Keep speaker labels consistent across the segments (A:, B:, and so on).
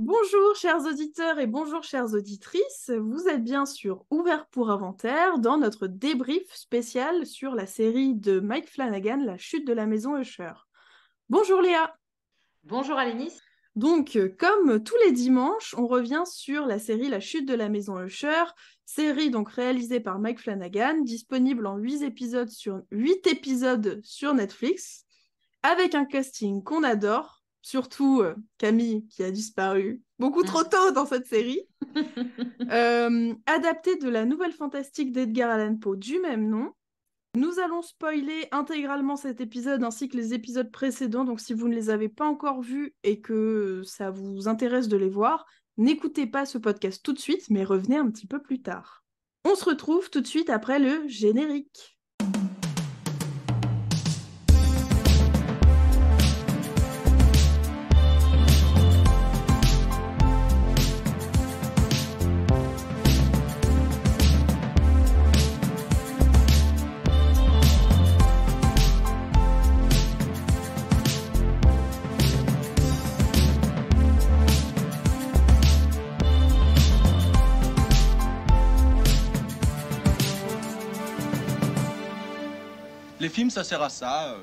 A: Bonjour chers auditeurs et bonjour chères auditrices, vous êtes bien sur Ouvert pour Inventaire dans notre débrief spécial sur la série de Mike Flanagan, La chute de la maison Usher. Bonjour Léa.
B: Bonjour Alénis.
A: Donc, comme tous les dimanches, on revient sur la série La chute de la maison Usher, série donc réalisée par Mike Flanagan, disponible en 8 épisodes sur Netflix, avec un casting qu'on adore, surtout Camille qui a disparu beaucoup trop tôt dans cette série, adapté de la nouvelle fantastique d'Edgar Allan Poe du même nom. Nous allons spoiler intégralement cet épisode ainsi que les épisodes précédents, donc si vous ne les avez pas encore vus et que ça vous intéresse de les voir, n'écoutez pas ce podcast tout de suite, mais revenez un petit peu plus tard. On se retrouve tout de suite après le générique.
C: Les films, ça sert à ça,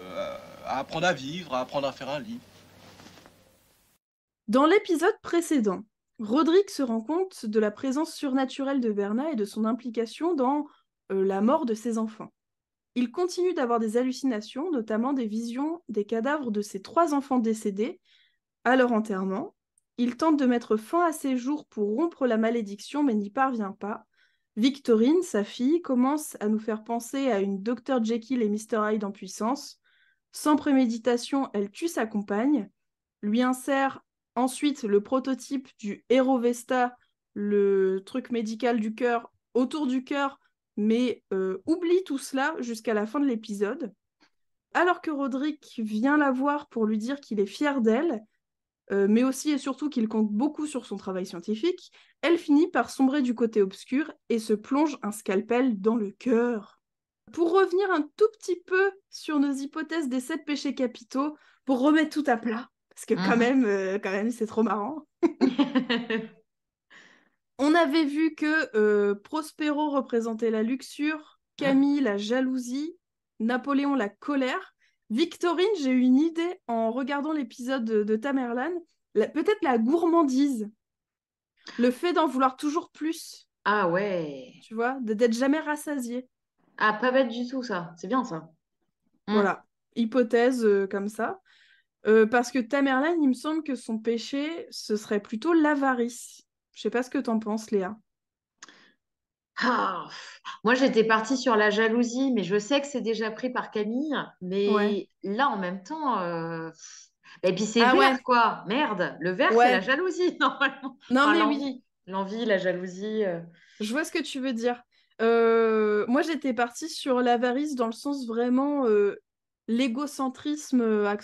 C: à apprendre à vivre, à apprendre à faire un lit.
A: Dans l'épisode précédent, Roderick se rend compte de la présence surnaturelle de Verna et de son implication dans la mort de ses enfants. Il continue d'avoir des hallucinations, notamment des visions des cadavres de ses 3 enfants décédés à leur enterrement. Il tente de mettre fin à ses jours pour rompre la malédiction, mais n'y parvient pas. Victorine, sa fille, commence à nous faire penser à une Dr Jekyll et Mr Hyde en puissance. Sans préméditation, elle tue sa compagne, lui insère ensuite le prototype du Hero Vesta, le truc médical du cœur, autour du cœur, mais oublie tout cela jusqu'à la fin de l'épisode. Alors que Roderick vient la voir pour lui dire qu'il est fier d'elle, mais aussi et surtout qu'il compte beaucoup sur son travail scientifique, elle finit par sombrer du côté obscur et se plonge un scalpel dans le cœur. Pour revenir un tout petit peu sur nos hypothèses des 7 péchés capitaux, pour remettre tout à plat, parce que quand même c'est trop marrant. On avait vu que Prospero représentait la luxure, Camille la jalousie, Napoléon la colère. Victorine, j'ai eu une idée en regardant l'épisode de Tamerlan, peut-être la gourmandise, le fait d'en vouloir toujours plus,
B: Ah ouais.
A: tu vois, d'être jamais rassasié.
B: Ah, pas bête du tout ça. C'est bien ça. Mm.
A: Voilà, hypothèse comme ça. Parce que Tamerlan, il me semble que son péché, ce serait plutôt l'avarice. Je sais pas ce que t'en penses, Léa.
B: Ah, moi, j'étais partie sur la jalousie, mais je sais que c'est déjà pris par Camille.
A: Ouais.
B: Mais là, en même temps, et puis c'est
A: Ah ouais,
B: vert, quoi. Merde, le vert, c'est la
A: ouais.
B: jalousie, normalement.
A: Non
B: Enfin,
A: mais oui,
B: l'envie, la jalousie.
A: je vois ce que tu veux dire. Moi, j'étais partie sur l'avarice dans le sens vraiment l'égocentrisme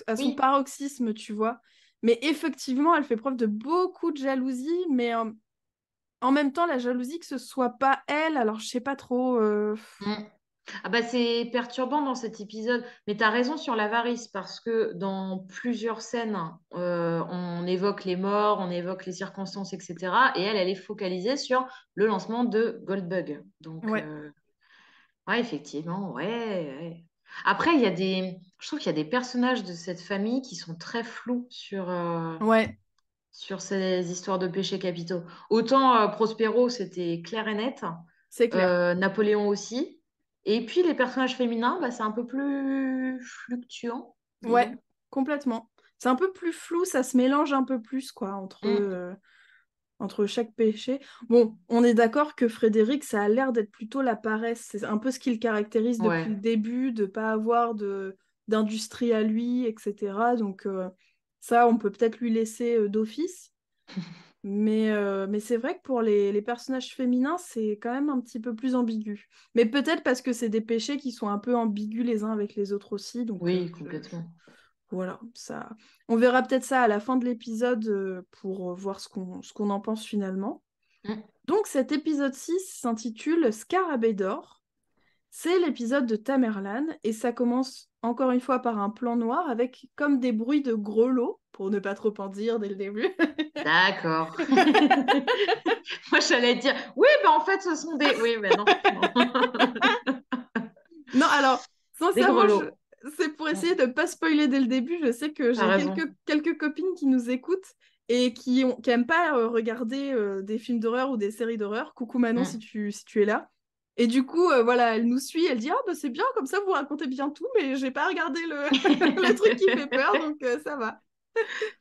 A: à son
B: Oui.
A: paroxysme, tu vois. Mais effectivement, elle fait preuve de beaucoup de jalousie, mais en même temps, la jalousie que ce soit pas elle, alors je sais pas trop.
B: Mm. Ah bah c'est perturbant dans cet épisode, mais tu as raison sur l'avarice parce que dans plusieurs scènes, on évoque les morts, on évoque les circonstances, etc. Et elle est focalisée sur le lancement de Goldbug. Donc,
A: Ouais,
B: ouais, effectivement, ouais, ouais. Après, je trouve qu'il y a des personnages de cette famille qui sont très flous
A: ouais,
B: sur ces histoires de péchés capitaux. Autant Prospero, c'était clair et net,
A: c'est clair.
B: Napoléon aussi. Et puis les personnages féminins, bah, c'est un peu plus fluctuant,
A: Ouais,
B: disons.
A: complètement. C'est un peu plus flou, ça se mélange un peu plus, quoi,
B: Mm.
A: entre chaque péché. Bon, on est d'accord que Frédéric, ça a l'air d'être plutôt la paresse. C'est un peu ce qui le caractérise depuis le
B: Ouais.
A: début, de pas avoir d'industrie à lui, etc. Donc ça, on peut peut-être lui laisser d'office. Mais c'est vrai que pour les personnages féminins, c'est quand même un petit peu plus ambigu. Mais peut-être parce que c'est des péchés qui sont un peu ambigus les uns avec les autres aussi. Donc
B: Oui, complètement.
A: voilà, ça. On verra peut-être ça à la fin de l'épisode pour voir ce qu'on en pense finalement.
B: Mm.
A: Donc cet épisode 6 s'intitule Scarabée d'or. C'est l'épisode de Tamerlan et ça commence encore une fois par un plan noir avec comme des bruits de grelots. pour ne pas trop en dire dès le début.
B: D'accord. Moi, j'allais dire, oui, en fait, ce sont des... Oui, mais non.
A: Non, alors,
B: Des
A: sincèrement,
B: grelots.
A: c'est pour essayer de ne pas spoiler dès le début. Je sais que
B: T'as
A: j'ai
B: raison.
A: quelques copines qui nous écoutent et qui aiment pas regarder des films d'horreur ou des séries d'horreur. Coucou Manon,
B: Mm.
A: si tu es là. Et du coup, voilà, elle nous suit, elle dit « Ah, bah, c'est bien, comme ça, vous racontez bien tout, mais j'ai pas regardé le truc qui fait peur, donc ça va. »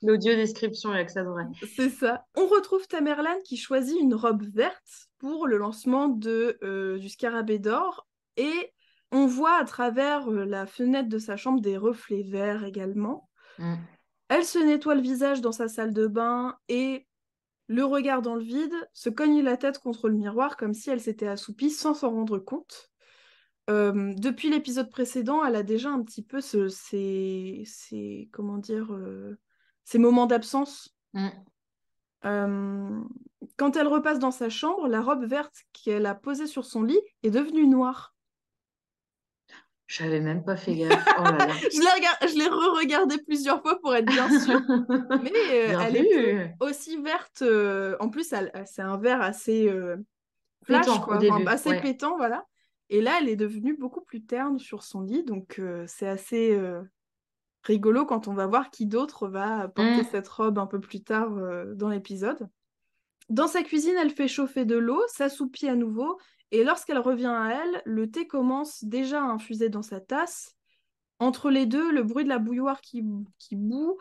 B: L'audio description avec ça devrait.
A: C'est ça. On retrouve Tamerlan qui choisit une robe verte pour le lancement du Scarabée d'or et on voit à travers la fenêtre de sa chambre des reflets verts également.
B: Mm.
A: Elle se nettoie le visage dans sa salle de bain et le regard dans le vide, se cogne la tête contre le miroir comme si elle s'était assoupie sans s'en rendre compte. Depuis l'épisode précédent, elle a déjà un petit peu comment dire, ces moments d'absence.
B: Mm.
A: Quand elle repasse dans sa chambre, la robe verte qu'elle a posée sur son lit est devenue noire.
B: J'avais même pas fait gaffe. Oh là là.
A: Je l'ai re-regardée plusieurs fois pour être bien sûre, mais
B: Bien
A: elle est plus
B: vu.
A: aussi verte. En plus, c'est un vert assez flash,
B: Pétant au
A: quoi, enfin,
B: début,
A: assez
B: ouais.
A: pétant, voilà. Et là, elle est devenue beaucoup plus terne sur son lit, donc c'est assez rigolo quand on va voir qui d'autre va porter
B: Mm.
A: cette robe un peu plus tard dans l'épisode. Dans sa cuisine, elle fait chauffer de l'eau, s'assoupit à nouveau, et lorsqu'elle revient à elle, le thé commence déjà à infuser dans sa tasse. Entre les deux, le bruit de la bouilloire qui bout,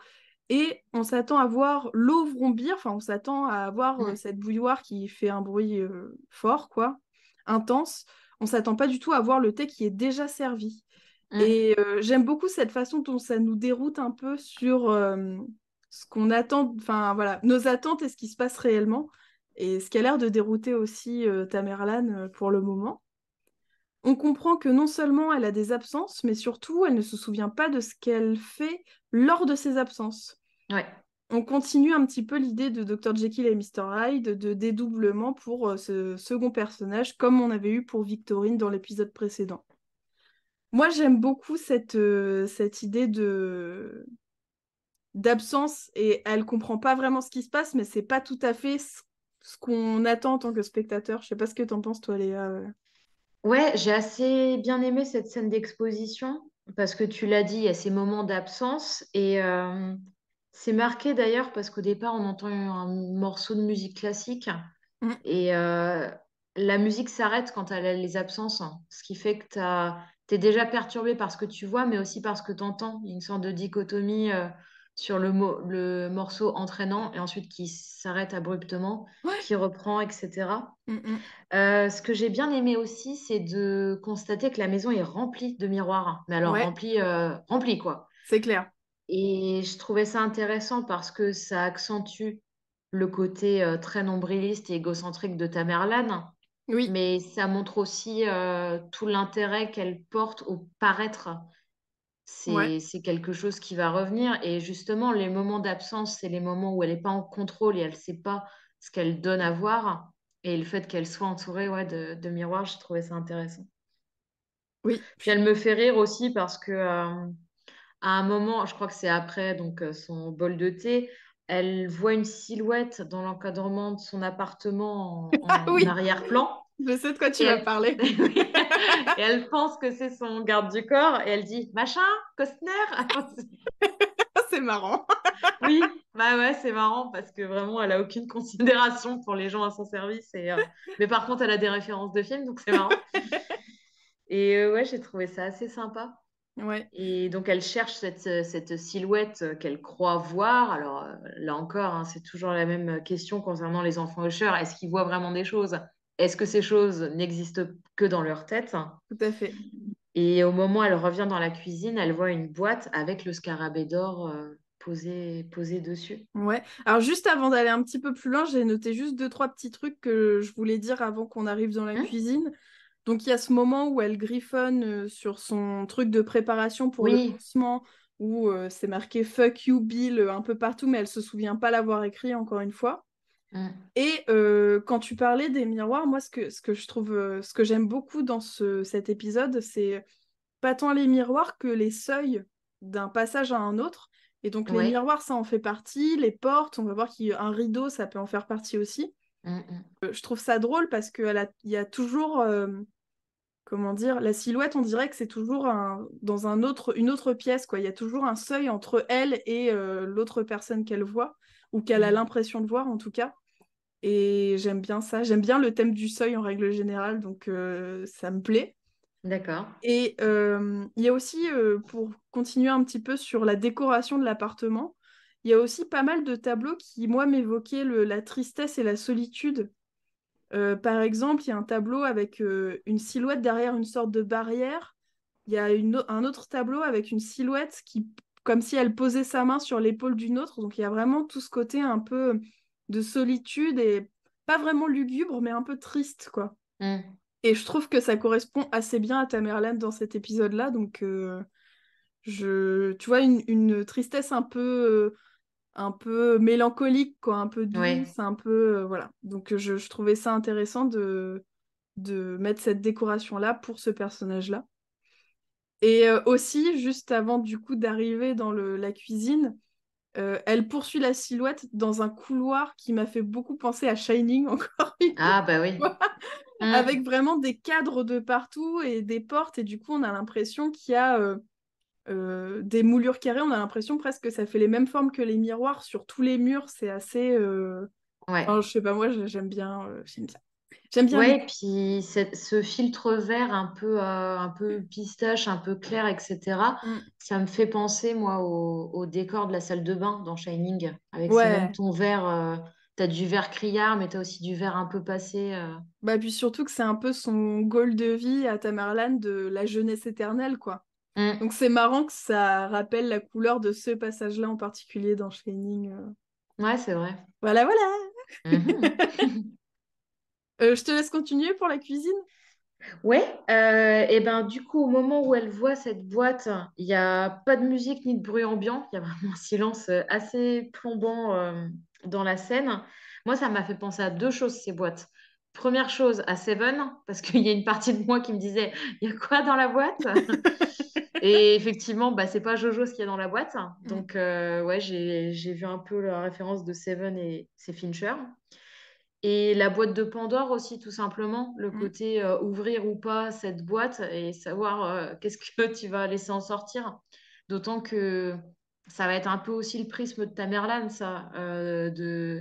A: et on s'attend à voir l'eau vrombir, enfin on s'attend à avoir
B: Mm.
A: cette bouilloire qui fait un bruit fort, quoi, intense. On s'attend pas du tout à voir le thé qui est déjà servi.
B: Mm.
A: Et j'aime beaucoup cette façon dont ça nous déroute un peu sur ce qu'on attend, enfin voilà, nos attentes et ce qui se passe réellement. Et ce qui a l'air de dérouter aussi Tamerlan pour le moment. On comprend que non seulement elle a des absences, mais surtout elle ne se souvient pas de ce qu'elle fait lors de ses absences.
B: Ouais.
A: On continue un petit peu l'idée de Dr. Jekyll et Mr. Hyde, de dédoublement pour ce second personnage, comme on avait eu pour Victorine dans l'épisode précédent. Moi, j'aime beaucoup cette idée d'absence et elle comprend pas vraiment ce qui se passe, mais c'est pas tout à fait ce qu'on attend en tant que spectateur. Je sais pas ce que t'en penses, toi, Léa.
B: Ouais, j'ai assez bien aimé cette scène d'exposition parce que tu l'as dit, il y a ces moments d'absence et c'est marqué d'ailleurs parce qu'au départ, on entend un morceau de musique classique
A: Mm.
B: et la musique s'arrête quand elle a les absences, hein. Ce qui fait que tu es déjà perturbé par ce que tu vois, mais aussi par ce que tu entends. Il y a une sorte de dichotomie sur le morceau entraînant et ensuite qui s'arrête abruptement,
A: Ouais.
B: qui reprend, etc.
A: Mm, mm.
B: Ce que j'ai bien aimé aussi, c'est de constater que la maison est remplie de miroirs. Mais alors,
A: Ouais,
B: remplie quoi.
A: c'est clair.
B: Et je trouvais ça intéressant parce que ça accentue le côté très nombriliste et égocentrique de Tamerlan,
A: Oui,
B: mais ça montre aussi tout l'intérêt qu'elle porte au paraître.
A: ouais.
B: C'est quelque chose qui va revenir. Et justement, les moments d'absence, c'est les moments où elle n'est pas en contrôle et elle ne sait pas ce qu'elle donne à voir. Et le fait qu'elle soit entourée ouais, de miroirs, j'ai trouvé ça intéressant.
A: Oui.
B: Puis elle me fait rire aussi parce que à un moment, je crois que c'est après donc son bol de thé, elle voit une silhouette dans l'encadrement de son appartement
A: Ah
B: en
A: oui,
B: arrière-plan.
A: je sais de quoi
B: Et
A: tu vas
B: elle...
A: parler.
B: oui. Et elle pense que c'est son garde du corps et elle dit machin, Costner.
A: C'est marrant.
B: Oui, bah ouais, c'est marrant parce que vraiment, elle a aucune considération pour les gens à son service. Mais par contre, elle a des références de films, donc c'est marrant. Et ouais, j'ai trouvé ça assez sympa.
A: Ouais.
B: Et donc, elle cherche cette silhouette qu'elle croit voir. Alors, là encore, hein, c'est toujours la même question concernant les enfants hocheurs. Est-ce qu'ils voient vraiment des choses? Est-ce que ces choses n'existent que dans leur tête?
A: Tout à fait.
B: Et au moment où elle revient dans la cuisine, elle voit une boîte avec le scarabée d'or posé dessus.
A: Ouais. Alors juste avant d'aller un petit peu plus loin, j'ai noté juste deux, trois petits trucs que je voulais dire avant qu'on arrive dans la
B: Hmm.
A: cuisine. Donc il y a ce moment où elle griffonne sur son truc de préparation pour le
B: Oui.
A: lancement, où c'est marqué Fuck you Bill un peu partout, mais elle se souvient pas l'avoir écrit encore une fois.
B: Hmm.
A: Et quand tu parlais des miroirs, moi ce que je trouve, ce que j'aime beaucoup dans cet épisode, c'est pas tant les miroirs que les seuils d'un passage à un autre. Et donc les
B: Ouais.
A: miroirs, ça en fait partie. Les portes, on va voir qu'un rideau, ça peut en faire partie aussi.
B: Mm.
A: Je trouve ça drôle parce qu'il y a toujours, comment dire, la silhouette, on dirait que c'est toujours dans une autre pièce, quoi. Il y a toujours un seuil entre elle et l'autre personne qu'elle voit, ou qu'elle a
B: Mm.
A: l'impression de voir en tout cas. Et j'aime bien ça. J'aime bien le thème du seuil en règle générale, donc ça me plaît.
B: D'accord.
A: Et il y a aussi, pour continuer un petit peu sur la décoration de l'appartement, il y a aussi pas mal de tableaux qui, moi, m'évoquaient la tristesse et la solitude. Par exemple, il y a un tableau avec une silhouette derrière une sorte de barrière. Il y a un autre tableau avec une silhouette qui, comme si elle posait sa main sur l'épaule d'une autre. Donc il y a vraiment tout ce côté un peu de solitude et pas vraiment lugubre, mais un peu triste, quoi.
B: Mm.
A: Et je trouve que ça correspond assez bien à Tamerlan dans cet épisode-là. Donc tu vois, une tristesse un peu mélancolique, quoi, un peu
B: Ouais.
A: douce, un peu voilà. Donc je trouvais ça intéressant de mettre cette décoration-là pour ce personnage-là. Et aussi, juste avant du coup d'arriver dans la cuisine, elle poursuit la silhouette dans un couloir qui m'a fait beaucoup penser à Shining, encore une
B: Ah, bah oui.
A: fois,
B: Mm.
A: avec vraiment des cadres de partout et des portes, et du coup on a l'impression qu'il y a des moulures carrées, on a l'impression presque que ça fait les mêmes formes que les miroirs sur tous les murs, c'est assez...
B: Ouais.
A: enfin, je sais pas, moi j'aime bien, j'aime bien. J'aime bien
B: Ouais,
A: l'idée.
B: et puis ce filtre vert un peu pistache, un peu clair, etc.,
A: Mm.
B: ça me fait penser, moi, au décor de la salle de bain dans Shining, avec ces mêmes
A: Ouais,
B: tons verts. T'as du vert criard, mais t'as aussi du vert un peu passé.
A: bah puis surtout que c'est un peu son goal de vie à Tamerlan de la jeunesse éternelle, quoi.
B: Mm.
A: Donc c'est marrant que ça rappelle la couleur de ce passage-là en particulier dans Shining.
B: Ouais, c'est vrai.
A: Voilà, voilà.
B: Mhm.
A: Je te laisse continuer pour la cuisine.
B: Ouais, et ben du coup, au moment où elle voit cette boîte, il n'y a pas de musique ni de bruit ambiant, il y a vraiment un silence assez plombant dans la scène. Moi, ça m'a fait penser à deux choses, ces boîtes. Première chose, à Seven, parce qu'il y a une partie de moi qui me disait, il y a quoi dans la boîte? Et effectivement, bah, c'est pas Jojo ce qu'il y a dans la boîte.
A: Mm,
B: Donc, ouais, j'ai vu un peu la référence de Seven et c'est Fincher. Et la boîte de Pandore aussi, tout simplement, le
A: mm.
B: côté ouvrir ou pas cette boîte et savoir qu'est-ce que tu vas laisser en sortir. D'autant que ça va être un peu aussi le prisme de Tamerlan, ça.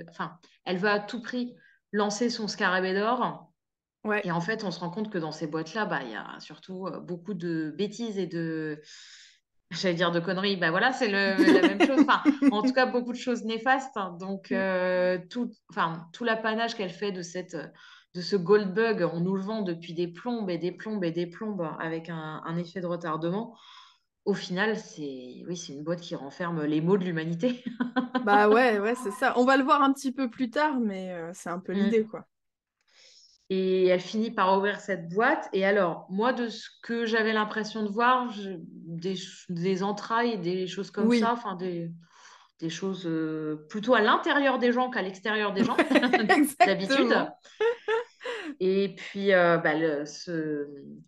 B: Enfin, elle veut à tout prix lancer son scarabée d'or.
A: Ouais.
B: Et en fait, on se rend compte que dans ces boîtes-là, bah, il y a surtout beaucoup de bêtises et de, j'allais dire de conneries, bah voilà, c'est la même chose. Enfin, en tout cas, beaucoup de choses néfastes. Donc,
A: Mm.
B: tout l'apanage qu'elle fait de ce Goldbug, on nous le vend depuis des plombes et des plombes et des plombes avec un effet de retardement. Au final, oui, c'est une boîte qui renferme les maux de l'humanité.
A: Bah ouais, ouais, c'est ça. On va le voir un petit peu plus tard, mais c'est un peu l'idée,
B: Mm.
A: quoi.
B: Et elle finit par ouvrir cette boîte. Et alors, moi, de ce que j'avais l'impression de voir, des entrailles, des choses comme ça,
A: Oui,
B: enfin des choses plutôt à l'intérieur des gens qu'à l'extérieur des gens, d'habitude.
A: exactement.
B: Et puis, bah,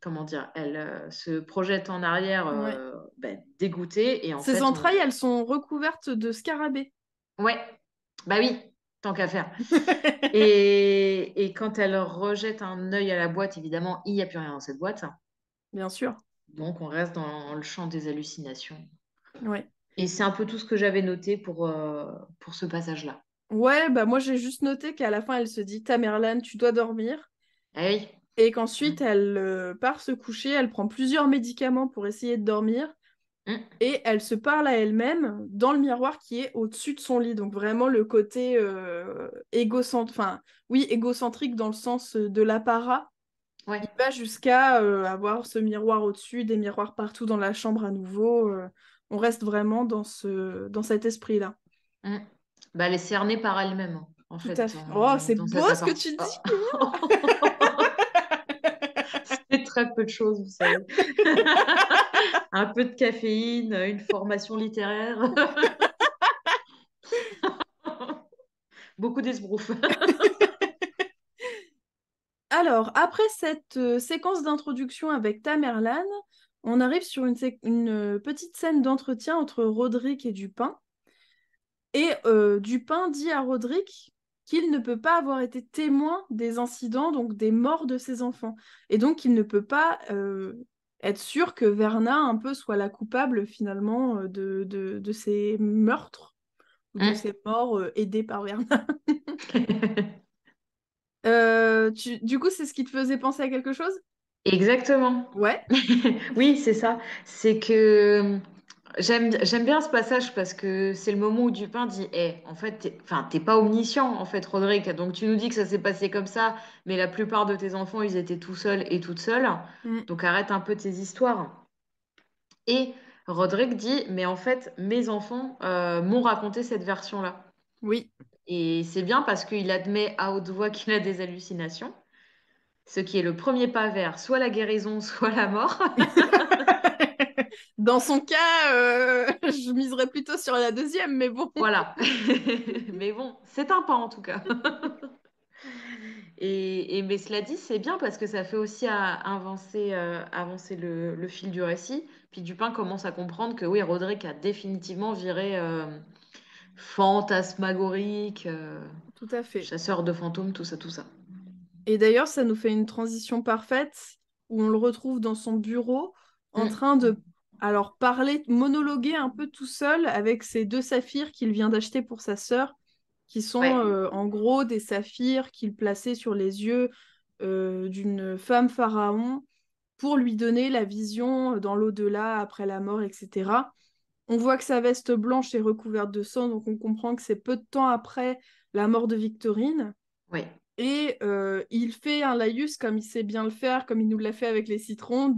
B: comment dire, elle se projette en arrière,
A: Ouais.
B: bah, dégoûtée. Et en
A: Ces
B: fait,
A: entrailles, elles sont recouvertes de scarabées.
B: ouais, bah oui, tant qu'à faire. Et quand elle rejette un œil à la boîte, évidemment, il n'y a plus rien dans cette boîte.
A: Bien sûr.
B: Donc, on reste dans le champ des hallucinations.
A: Ouais.
B: Et c'est un peu tout ce que j'avais noté pour ce passage-là.
A: Ouais, bah moi j'ai juste noté qu'à la fin elle se dit Tamerlan, tu dois dormir.
B: Ah oui.
A: Et qu'ensuite elle part se coucher, elle prend plusieurs médicaments pour essayer de dormir.
B: Mm.
A: Et elle se parle à elle-même dans le miroir qui est au-dessus de son lit. Donc vraiment le côté enfin, oui, égocentrique dans le sens de l'apparat.
B: Ouais.
A: Il va jusqu'à avoir ce miroir au-dessus, des miroirs partout dans la chambre à nouveau. On reste vraiment dans cet esprit-là.
B: Mm. Bah, elle est cernée par elle-même, hein, en
A: Tout à
B: fait,
A: fait. Oh, c'est
B: dans
A: beau
B: cet
A: ce que
B: appart.
A: tu
B: Oh.
A: dis!
B: C'est très peu de choses, vous savez. Un peu de caféine, une formation littéraire, beaucoup d'esbrouf.
A: Alors, après cette séquence d'introduction avec Tamerlan, on arrive sur une petite scène d'entretien entre Roderick et Dupin. Et Dupin dit à Roderick qu'il ne peut pas avoir été témoin des incidents, donc des morts de ses enfants. Et donc, il ne peut pas être sûr que Verna un peu soit la coupable finalement de ces meurtres ou de ces morts aidées par Verna. Du coup, c'est ce qui te faisait penser à quelque chose?
B: Exactement.
A: Ouais.
B: Oui, c'est ça. C'est que j'aime bien ce passage parce que c'est le moment où Dupin dit, en fait, t'es pas omniscient, en fait, Roderick. Donc tu nous dis que ça s'est passé comme ça, mais la plupart de tes enfants, ils étaient tout seuls et toutes seules.
A: Mm.
B: Donc arrête un peu tes histoires. Et Roderick dit, mais en fait, mes enfants m'ont raconté cette version-là.
A: Oui.
B: Et c'est bien parce qu'il admet à haute voix qu'il a des hallucinations, ce qui est le premier pas vers soit la guérison, soit la mort.
A: Dans son cas, je miserais plutôt sur la deuxième, mais bon.
B: Voilà. Mais bon, c'est un pas en tout cas. Mais cela dit, c'est bien parce que ça fait aussi avancer le fil du récit. Puis Dupin commence à comprendre que oui, Roderick a définitivement viré fantasmagorique,
A: Tout à fait.
B: chasseur de fantômes, tout ça, tout ça.
A: Et d'ailleurs, ça nous fait une transition parfaite où on le retrouve dans son bureau en
B: Mm.
A: train de parler, monologuer un peu tout seul avec ces 2 saphirs qu'il vient d'acheter pour sa sœur, qui sont
B: Ouais,
A: en gros des saphirs qu'il plaçait sur les yeux d'une femme pharaon pour lui donner la vision dans l'au-delà, après la mort, etc. On voit que sa veste blanche est recouverte de sang, donc on comprend que c'est peu de temps après la mort de Victorine.
B: ouais.
A: Et il fait un laïus comme il sait bien le faire, comme il nous l'a fait avec les citrons,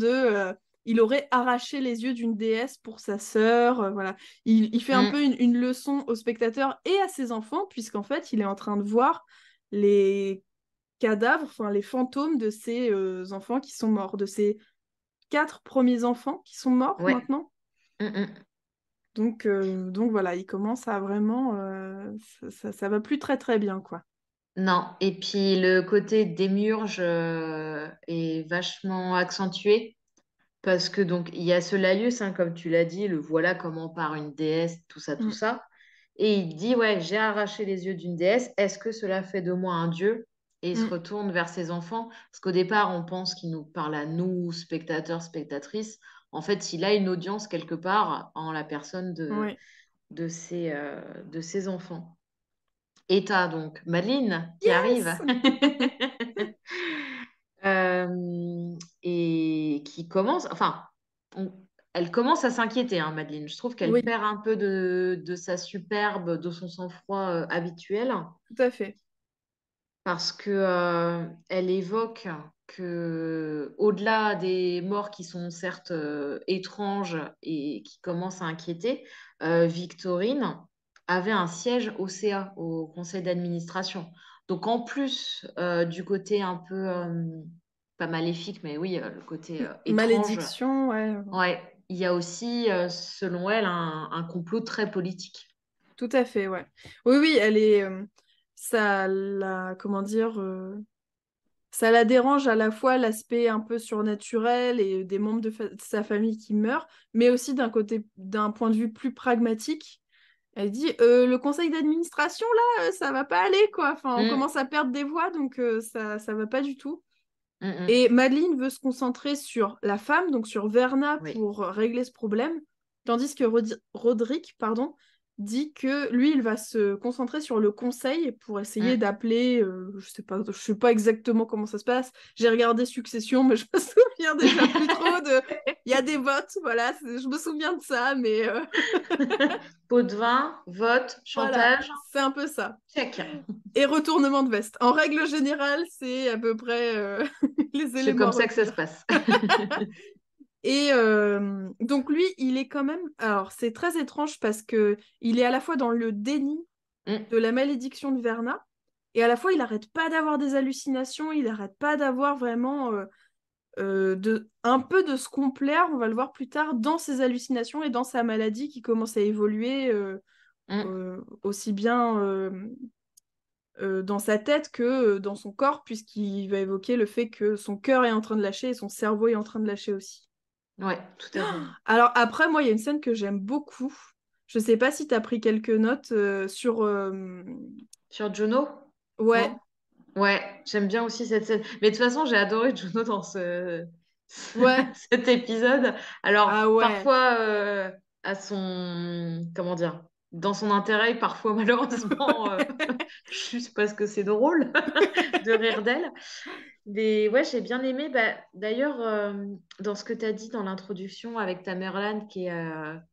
A: il aurait arraché les yeux d'une déesse pour sa sœur. Voilà. Il fait un peu
B: Mm.
A: une leçon aux spectateurs et à ses enfants, puisqu'en fait, il est en train de voir les cadavres, enfin les fantômes de ses enfants qui sont morts, de ses 4 premiers enfants qui sont morts
B: Ouais.
A: maintenant.
B: Mm, mm.
A: Donc voilà, il commence à vraiment... ça va plus très très bien, quoi.
B: Non, et puis le côté démiurge est vachement accentué parce que donc il y a ce laïus, hein, comme tu l'as dit, le voilà comment part une déesse, tout ça, tout
A: Mm,
B: ça. Et il dit, ouais, j'ai arraché les yeux d'une déesse, est-ce que cela fait de moi un dieu? Et il se
A: mm,
B: retourne vers ses enfants, parce qu'au départ, on pense qu'il nous parle à nous, spectateurs, spectatrices. En fait, il a une audience quelque part en la personne
A: ouais.
B: de ses enfants. Et t'as donc Madeleine qui arrive
A: Yes.
B: et qui commence, enfin, on- elle commence à s'inquiéter, hein, Madeleine. Je trouve qu'elle
A: Oui,
B: perd un peu de sa superbe, de son sang-froid habituel,
A: tout à fait.
B: parce que elle évoque que, au-delà des morts qui sont certes étranges et qui commencent à inquiéter, Victorine avait un siège au CA, au conseil d'administration. Donc en plus du côté un peu, pas maléfique, mais oui, le côté étrange,
A: Malédiction, ouais,
B: ouais, il y a aussi, selon elle, un complot très politique.
A: tout à fait, ouais. Oui, oui, elle est... ça la... Comment dire ça la dérange à la fois l'aspect un peu surnaturel et des membres de sa famille qui meurent, mais aussi d'un point de vue plus pragmatique. Elle dit, le conseil d'administration, là, ça va pas aller, quoi. Enfin, on
B: Mm,
A: commence à perdre des voix, donc ça va pas du tout.
B: mm,
A: Et
B: mm.
A: Madeleine veut se concentrer sur la femme, donc sur Verna,
B: Oui.
A: pour régler ce problème, tandis que Roderick, pardon, dit que lui, il va se concentrer sur le conseil pour essayer
B: Mm.
A: d'appeler, je sais pas exactement comment ça se passe. J'ai regardé Succession, mais je me souviens déjà plus trop de. Il y a des votes, voilà, je me souviens de ça, mais
B: Pot de vin, vote,
A: voilà,
B: chantage,
A: c'est un peu ça.
B: check.
A: Et retournement de veste. En règle générale, c'est à peu près les
B: C'est
A: éléments à
B: comme ça que ça se
A: retenir.
B: passe.
A: Et donc lui, il est quand même... Alors c'est très étrange parce que il est à la fois dans le déni
B: Mm,
A: de la malédiction de Verna, et à la fois il n'arrête pas d'avoir des hallucinations, il n'arrête pas d'avoir vraiment un peu de se complaire, on va le voir plus tard, dans ses hallucinations et dans sa maladie qui commence à évoluer
B: mm.
A: aussi bien dans sa tête que dans son corps, puisqu'il va évoquer le fait que son cœur est en train de lâcher et son cerveau est en train de lâcher aussi.
B: Ouais, tout à fait.
A: Alors après, moi, il y a une scène que j'aime beaucoup. Je sais pas si tu as pris quelques notes sur...
B: Sur Juno?
A: Ouais,
B: Non? Ouais, j'aime bien aussi cette scène. Mais de toute façon, j'ai adoré Juno dans
A: ouais,
B: cet épisode.
A: ah
B: Alors,
A: ouais.
B: parfois, à son... Comment dire? Dans son intérêt, parfois, malheureusement, juste parce que c'est drôle de rire d'elle. Mais ouais, j'ai bien aimé. Bah, d'ailleurs, dans ce que tu as dit dans l'introduction avec Tamerlan qui est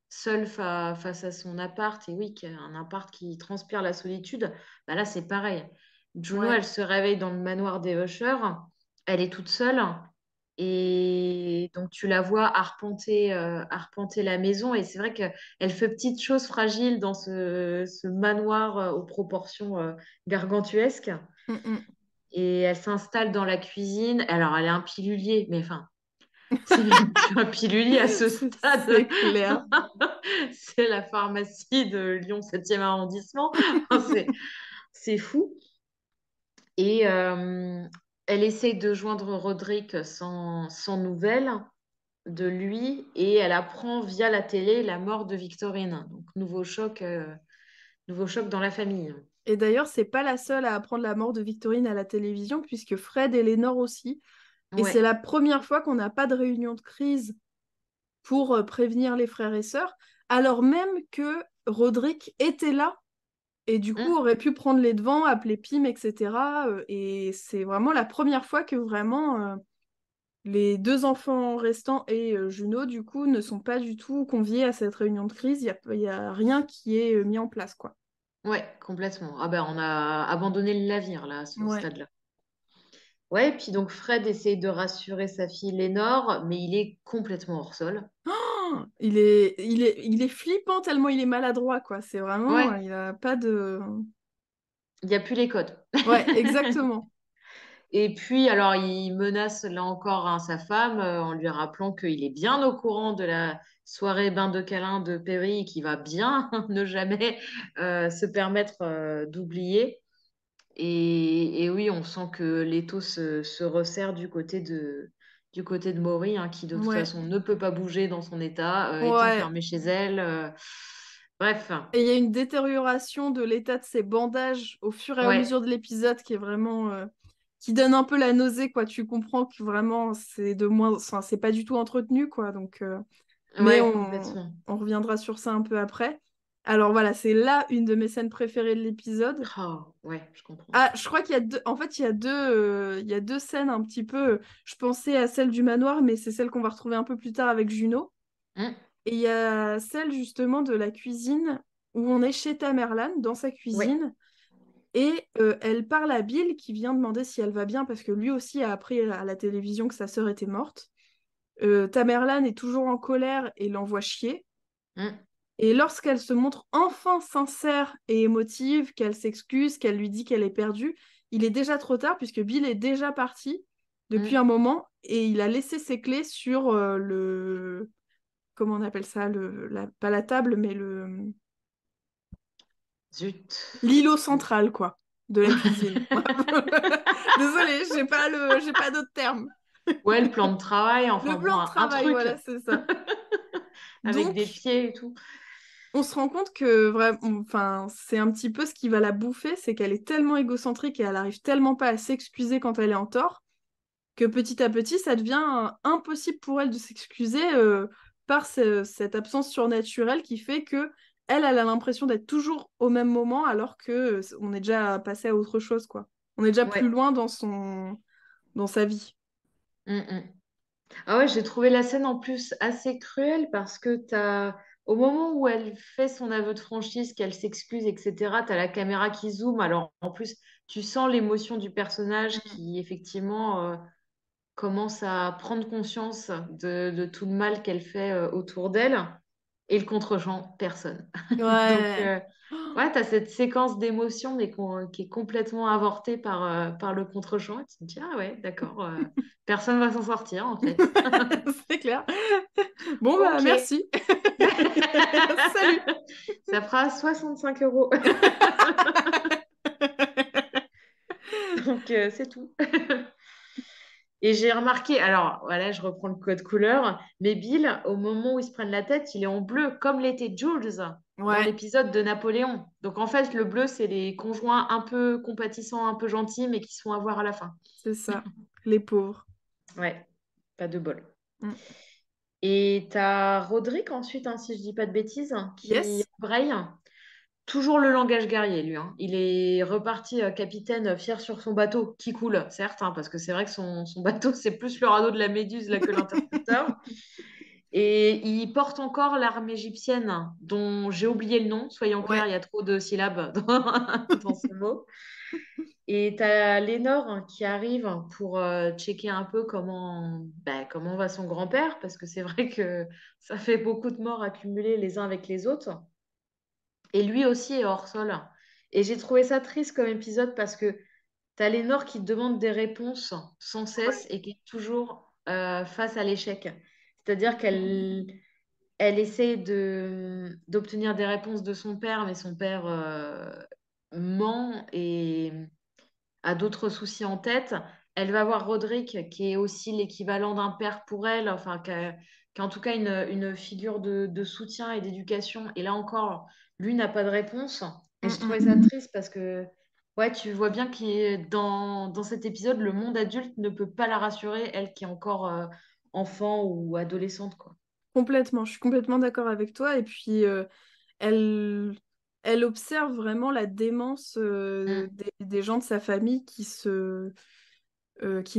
B: seule face à son appart, et oui, qui a un appart qui transpire la solitude, bah là, c'est pareil. Juno,
A: Ouais.
B: elle se réveille dans le manoir des Usher, elle est toute seule, et donc tu la vois arpenter la maison, et c'est vrai qu'elle fait petite chose fragile dans ce manoir aux proportions gargantuesques.
A: Mm, mm.
B: Et elle s'installe dans la cuisine. Alors, elle est un pilulier, mais enfin, c'est même plus un pilulier à ce
A: C'est
B: stade.
A: clair.
B: C'est la pharmacie de Lyon 7e arrondissement. Enfin, c'est fou. Et elle essaye de joindre Roderick sans nouvelles de lui. Et elle apprend via la télé la mort de Victorine. Donc, nouveau choc dans la famille.
A: Et d'ailleurs, c'est pas la seule à apprendre la mort de Victorine à la télévision, puisque Fred et Lénore aussi. Et c'est
B: Ouais.
A: la première fois qu'on n'a pas de réunion de crise pour prévenir les frères et sœurs, alors même que Roderick était là et du coup
B: Hum,
A: aurait pu prendre les devants, appeler Pym, etc. Et c'est vraiment la première fois que vraiment les deux enfants restants et Juno, du coup, ne sont pas du tout conviés à cette réunion de crise. Il y a rien qui est mis en place, quoi.
B: ouais, complètement. Ah ben, on a abandonné le navire, là, à ce
A: Ouais.
B: stade-là. Ouais, et puis donc Fred essaye de rassurer sa fille Lénore, mais il est complètement hors sol.
A: Il est flippant tellement il est maladroit, quoi. C'est vraiment,
B: Ouais,
A: il a pas de...
B: il n'y a plus les codes.
A: Ouais, exactement.
B: Et puis, alors, il menace là encore hein, sa femme en lui rappelant qu'il est bien au courant de la soirée bain de câlin de Perry et qu'il va bien ne jamais se permettre d'oublier. Et oui, on sent que l'étau se resserre du côté de Maury, hein, qui de toute
A: Ouais,
B: façon ne peut pas bouger dans son état, est
A: ouais.
B: enfermée chez elle. Bref,
A: Et il y a une détérioration de l'état de ses bandages au fur et à
B: ouais,
A: mesure de l'épisode qui est vraiment... qui donne un peu la nausée, quoi. Tu comprends que vraiment, c'est de moins... Enfin, c'est pas du tout entretenu, quoi. Donc... Mais
B: ouais, complètement.
A: on reviendra sur ça un peu après. Alors voilà, c'est là une de mes scènes préférées de l'épisode.
B: Oh, ouais, je comprends.
A: Ah, je crois qu'il y a deux... En fait, il y a deux scènes un petit peu... Je pensais à celle du manoir, mais c'est celle qu'on va retrouver un peu plus tard avec Juno.
B: Hmm,
A: Et il y a celle justement de la cuisine où on est chez Tamerlan, dans sa
B: ouais.
A: cuisine. Et elle parle à Bill qui vient demander si elle va bien parce que lui aussi a appris à la télévision que sa sœur était morte. Tamerlan est toujours en colère et l'envoie chier.
B: Hmm,
A: Et lorsqu'elle se montre enfin sincère et émotive, qu'elle s'excuse, qu'elle lui dit qu'elle est perdue, il est déjà trop tard puisque Bill est déjà parti depuis
B: hmm.
A: un moment et il a laissé ses clés sur comment on appelle ça, pas la table, mais
B: Zut.
A: l'îlot central, quoi, de la cuisine. Désolée, j'ai pas d'autres termes.
B: Ouais, le plan de travail,
A: Le
B: enfin bon,
A: plan de
B: un
A: travail,
B: truc
A: voilà, c'est ça.
B: avec des
A: Donc,
B: pieds et tout.
A: on se rend compte que vraiment, enfin, c'est un petit peu ce qui va la bouffer, c'est qu'elle est tellement égocentrique et elle arrive tellement pas à s'excuser quand elle est en tort, que petit à petit, ça devient impossible pour elle de s'excuser par cette absence surnaturelle qui fait que elle a l'impression d'être toujours au même moment alors que on est déjà passé à autre chose, quoi. On est déjà plus
B: Ouais.
A: loin dans sa vie.
B: Hmm, hmm. Ah ouais, j'ai trouvé la scène en plus assez cruelle parce que au moment où elle fait son aveu de franchise, qu'elle s'excuse, etc., tu as la caméra qui zoome. Alors en plus, tu sens l'émotion du personnage
A: Mm.
B: qui effectivement commence à prendre conscience de tout le mal qu'elle fait autour d'elle. Et le contre-champ, personne. Donc
A: Ouais.
B: ouais, tu as cette séquence d'émotion mais qui est complètement avortée par le contre-champ. Et tu te dis, ah ouais, d'accord, personne va s'en sortir en fait.
A: C'est clair. Bon, bah,
B: Ok.
A: merci. Salut.
B: Ça fera 65 €. Donc, c'est tout. Et j'ai remarqué, alors voilà, je reprends le code couleur, mais Bill, au moment où ils se prennent la tête, il est en bleu, comme l'était Jules dans
A: Ouais,
B: l'épisode de Napoléon. Donc en fait, le bleu, c'est les conjoints un peu compatissants, un peu gentils, mais qui se font avoir à la fin.
A: c'est ça. Les pauvres.
B: Ouais, pas de bol.
A: Mm.
B: Et t'as Roderick ensuite, hein, si je dis pas de bêtises, qui
A: Yes.
B: embraye. Toujours le langage guerrier, lui, hein. Il est reparti capitaine fier sur son bateau, qui coule, certes, hein, parce que c'est vrai que son bateau, c'est plus le radeau de la Méduse là, que l'Interceptor. Et il porte encore l'arme égyptienne, dont j'ai oublié le nom. Soyons clairs,
A: Ouais.
B: il y a trop de syllabes dans ce mot. Et tu as Lénore qui arrive pour checker un peu comment va son grand-père, parce que c'est vrai que ça fait beaucoup de morts accumulées les uns avec les autres. Et lui aussi est hors sol. Et j'ai trouvé ça triste comme épisode parce que tu as Lénore qui demande des réponses sans cesse et qui est toujours face à l'échec. C'est-à-dire qu'elle essaie d'obtenir des réponses de son père, mais son père ment et a d'autres soucis en tête. Elle va voir Roderick, qui est aussi l'équivalent d'un père pour elle, enfin, qui a en tout cas une figure de soutien et d'éducation. Et là encore, lui n'a pas de réponse. Et
A: Mm,
B: je trouvais ça
A: mm.
B: triste parce que, ouais, tu vois bien que dans cet épisode, le monde adulte ne peut pas la rassurer, elle qui est encore enfant ou adolescente, quoi.
A: Complètement. Je suis complètement d'accord avec toi. Et puis, elle, elle observe vraiment la démence
B: Mm.
A: des gens de sa famille qui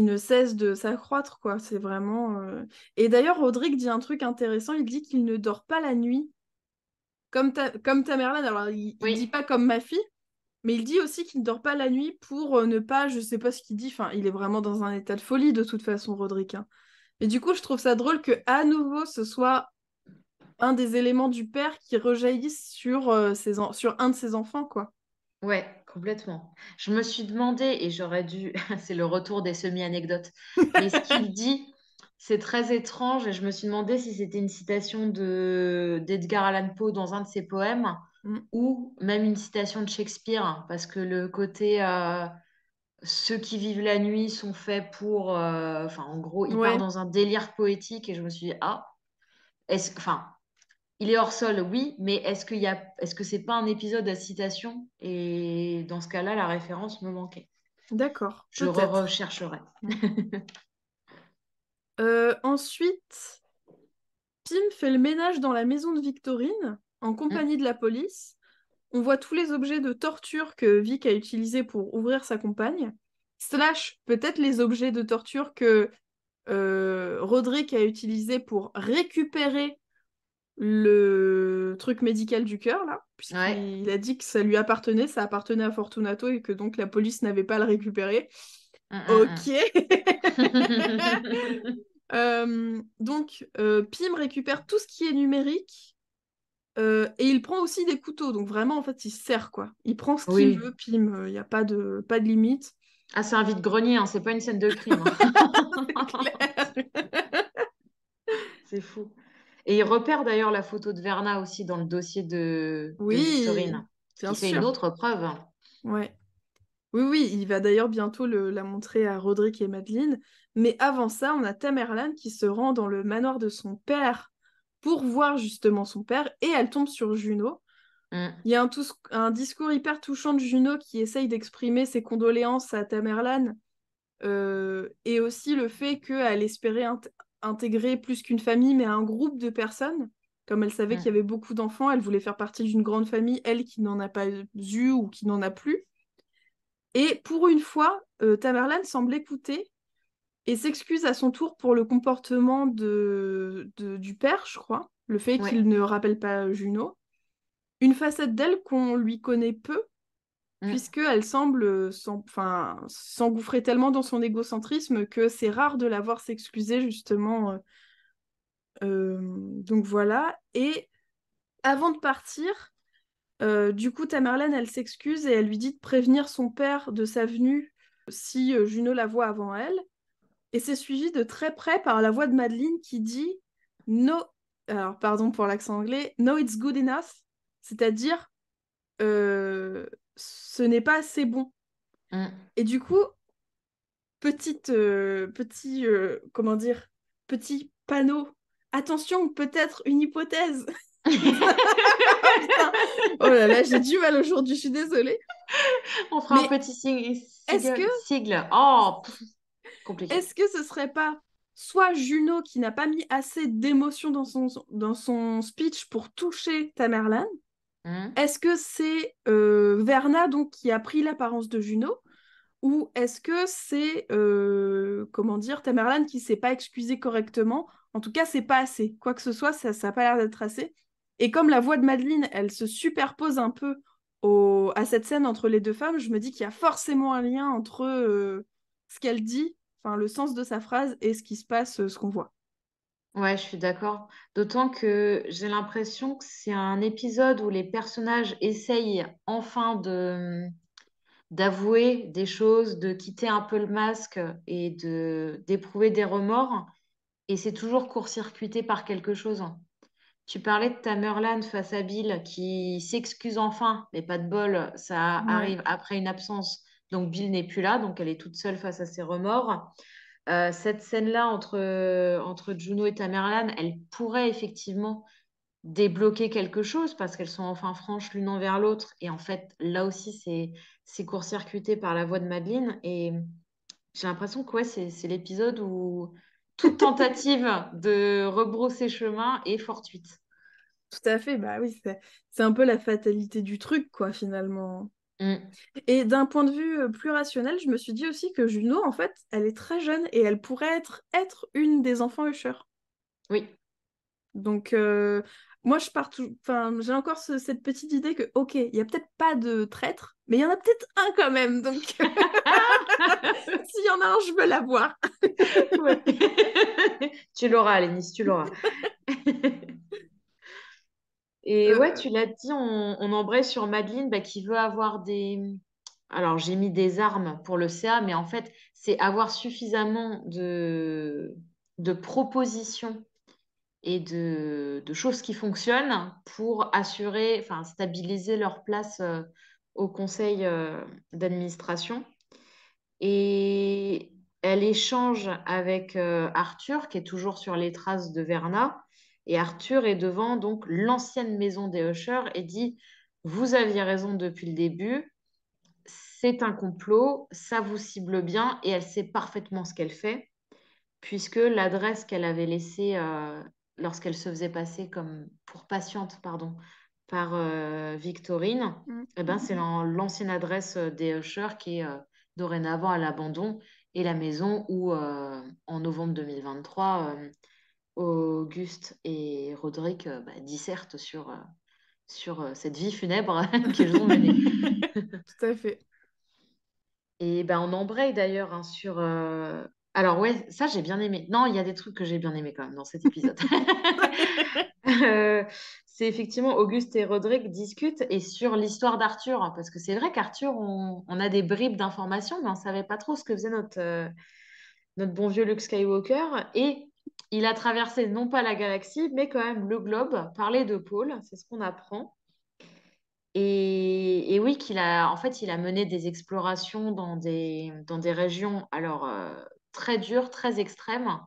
A: ne cessent de s'accroître, quoi. C'est vraiment. Et d'ailleurs, Rodrigue dit un truc intéressant. Il dit qu'il ne dort pas la nuit, comme Tamerlan. Alors, il dit
B: Oui.
A: pas comme ma fille, mais il dit aussi qu'il ne dort pas la nuit pour ne pas. Je sais pas ce qu'il dit. Enfin, il est vraiment dans un état de folie de toute façon, Rodrigue, hein. Et du coup, je trouve ça drôle que à nouveau ce soit un des éléments du père qui rejaillissent sur, sur un de ses enfants, quoi.
B: Ouais, complètement. Je me suis demandé, et j'aurais dû, c'est le retour des semi-anecdotes, mais ce qu'il dit, c'est très étrange, et je me suis demandé si c'était une citation d'Edgar Allan Poe dans un de ses poèmes,
A: Mm.
B: ou même une citation de Shakespeare, parce que le côté ceux qui vivent la nuit sont faits pour, enfin, en gros, il part
A: Ouais,
B: dans un délire poétique, et je me suis dit, ah, enfin, il est hors sol, oui, mais est-ce que c'est pas un épisode à citation? Et dans ce cas-là, la référence me manquait.
A: d'accord,
B: Je
A: peut-être.
B: rechercherai.
A: Mm. Ensuite, Pim fait le ménage dans la maison de Victorine, en
B: Mm,
A: compagnie de la police. On voit tous les objets de torture que Vic a utilisés pour ouvrir sa compagne, slash peut-être les objets de torture que Roderick a utilisés pour récupérer le truc médical du cœur, là,
B: ouais.
A: puisqu'il a dit que ça appartenait à Fortunato et que donc la police n'avait pas à le récupérer.
B: Mm,
A: Ok.
B: mm, mm.
A: Donc, Pym récupère tout ce qui est numérique et il prend aussi des couteaux. Donc, vraiment, en fait, il se sert, quoi. Il prend ce qu'il
B: Oui.
A: veut, Pym. Il n'y a pas de limite.
B: Ah, c'est un vide-grenier, hein, c'est pas une scène de crime, hein.
A: C'est clair.
B: C'est fou. Et il repère d'ailleurs la photo de Verna aussi dans le dossier de
A: Oui,
B: Victorine, ce
A: bien
B: qui fait une
A: sûr.
B: autre preuve.
A: Ouais. Oui, oui, il va d'ailleurs bientôt la montrer à Roderick et Madeleine. Mais avant ça, on a Tamerlan qui se rend dans le manoir de son père pour voir justement son père et elle tombe sur Juno.
B: Mm,
A: Il y a un discours hyper touchant de Juno qui essaye d'exprimer ses condoléances à Tamerlan et aussi le fait qu'elle espérait intégrer plus qu'une famille, mais un groupe de personnes. Comme elle savait qu'il y
B: mm.
A: avait beaucoup d'enfants, elle voulait faire partie d'une grande famille, elle qui n'en a pas eu ou qui n'en a plus. Et pour une fois, Tamerlan semble écouter et s'excuse à son tour pour le comportement du père, je crois, le fait
B: Ouais.
A: qu'il ne rappelle pas Juno. Une facette d'elle qu'on lui connaît peu,
B: Mm.
A: puisqu'elle semble enfin, s'engouffrer tellement dans son égocentrisme que c'est rare de la voir s'excuser, justement. Donc voilà. Et avant de partir, du coup, Tamerlan, elle s'excuse et elle lui dit de prévenir son père de sa venue si Juno la voit avant elle. Et c'est suivi de très près par la voix de Madeleine qui dit No, alors pardon pour l'accent anglais, No, it's good enough, c'est-à-dire ce n'est pas assez bon.
B: Mm.
A: Et du coup, comment dire, petit panneau. Attention, peut-être une hypothèse. Putain. Oh là là, j'ai du mal aujourd'hui, je suis désolée.
B: On fera un
A: Mais
B: petit
A: est-ce que,
B: sigle. Oh, compliqué.
A: est-ce que ce serait pas soit Juno qui n'a pas mis assez d'émotion dans son speech pour toucher Tamerlan?
B: Hmm.
A: Est-ce que c'est Verna donc qui a pris l'apparence de Juno? Ou est-ce que c'est, comment dire, Tamerlan qui s'est pas excusé correctement? En tout cas, c'est pas assez. Quoi que ce soit, ça n'a pas l'air d'être assez. Et comme la voix de Madeleine, elle se superpose un peu à cette scène entre les deux femmes, je me dis qu'il y a forcément un lien entre ce qu'elle dit, enfin le sens de sa phrase, et ce qui se passe, ce qu'on voit.
B: Ouais, je suis d'accord. D'autant que j'ai l'impression que c'est un épisode où les personnages essayent enfin d'avouer des choses, de quitter un peu le masque et d'éprouver des remords. Et c'est toujours court-circuité par quelque chose. Tu parlais de Tamerlan face à Bill qui s'excuse enfin, mais pas de bol, ça
A: Ouais.
B: arrive après une absence. Donc Bill n'est plus là, donc elle est toute seule face à ses remords. Cette scène-là entre Juno et Tamerlan, elle pourrait effectivement débloquer quelque chose parce qu'elles sont enfin franches l'une envers l'autre. Et en fait, là aussi, c'est court-circuité par la voix de Madeleine. Et j'ai l'impression que ouais, c'est l'épisode où toute tentative de rebrousser chemin est fortuite.
A: Tout à fait, bah oui, c'est un peu la fatalité du truc, quoi, finalement.
B: Mm.
A: Et d'un point de vue plus rationnel, je me suis dit aussi que Juno, en fait, elle est très jeune et elle pourrait être une des enfants Usher.
B: Oui.
A: Donc, moi, enfin, j'ai encore cette petite idée que, ok, il y a peut-être pas de traître, mais il y en a peut-être un quand même. Donc, s'il y en a un, je veux l'avoir.
B: Ouais. Tu l'auras, Lénis, tu l'auras. Et ouais,
A: Euh,
B: tu l'as dit, on embraye sur Madeleine bah, qui veut avoir des... Alors, j'ai mis des armes pour le CA, mais en fait, c'est avoir suffisamment de propositions et de choses qui fonctionnent pour assurer, enfin, stabiliser leur place au conseil d'administration. Et elle échange avec Arthur, qui est toujours sur les traces de Verna. Et Arthur est devant donc l'ancienne maison des Usher et dit, vous aviez raison depuis le début, c'est un complot, ça vous cible bien et elle sait parfaitement ce qu'elle fait, puisque l'adresse qu'elle avait laissée lorsqu'elle se faisait passer comme pour patiente, pardon, par Victorine,
A: mm.
B: eh ben, c'est l'ancienne adresse des Usher qui est dorénavant à l'abandon et la maison où, en novembre 2023, Auguste et Roderick bah, dissertent sur cette vie funèbre qu'ils ont menée.
A: Tout à fait.
B: Et ben, on embraye d'ailleurs hein, sur. Alors, ouais, ça j'ai bien aimé. Non, il y a des trucs que j'ai bien aimé quand même dans cet épisode. Euh, c'est effectivement Auguste et Roderick discutent et sur l'histoire d'Arthur, hein, parce que c'est vrai qu'Arthur, on a des bribes d'informations, mais on ne savait pas trop ce que faisait notre bon vieux Luke Skywalker. Et il a traversé non pas la galaxie, mais quand même le globe, parler de Paul, c'est ce qu'on apprend. Et oui, en fait, il a mené des explorations dans des régions alors très dures, très extrêmes.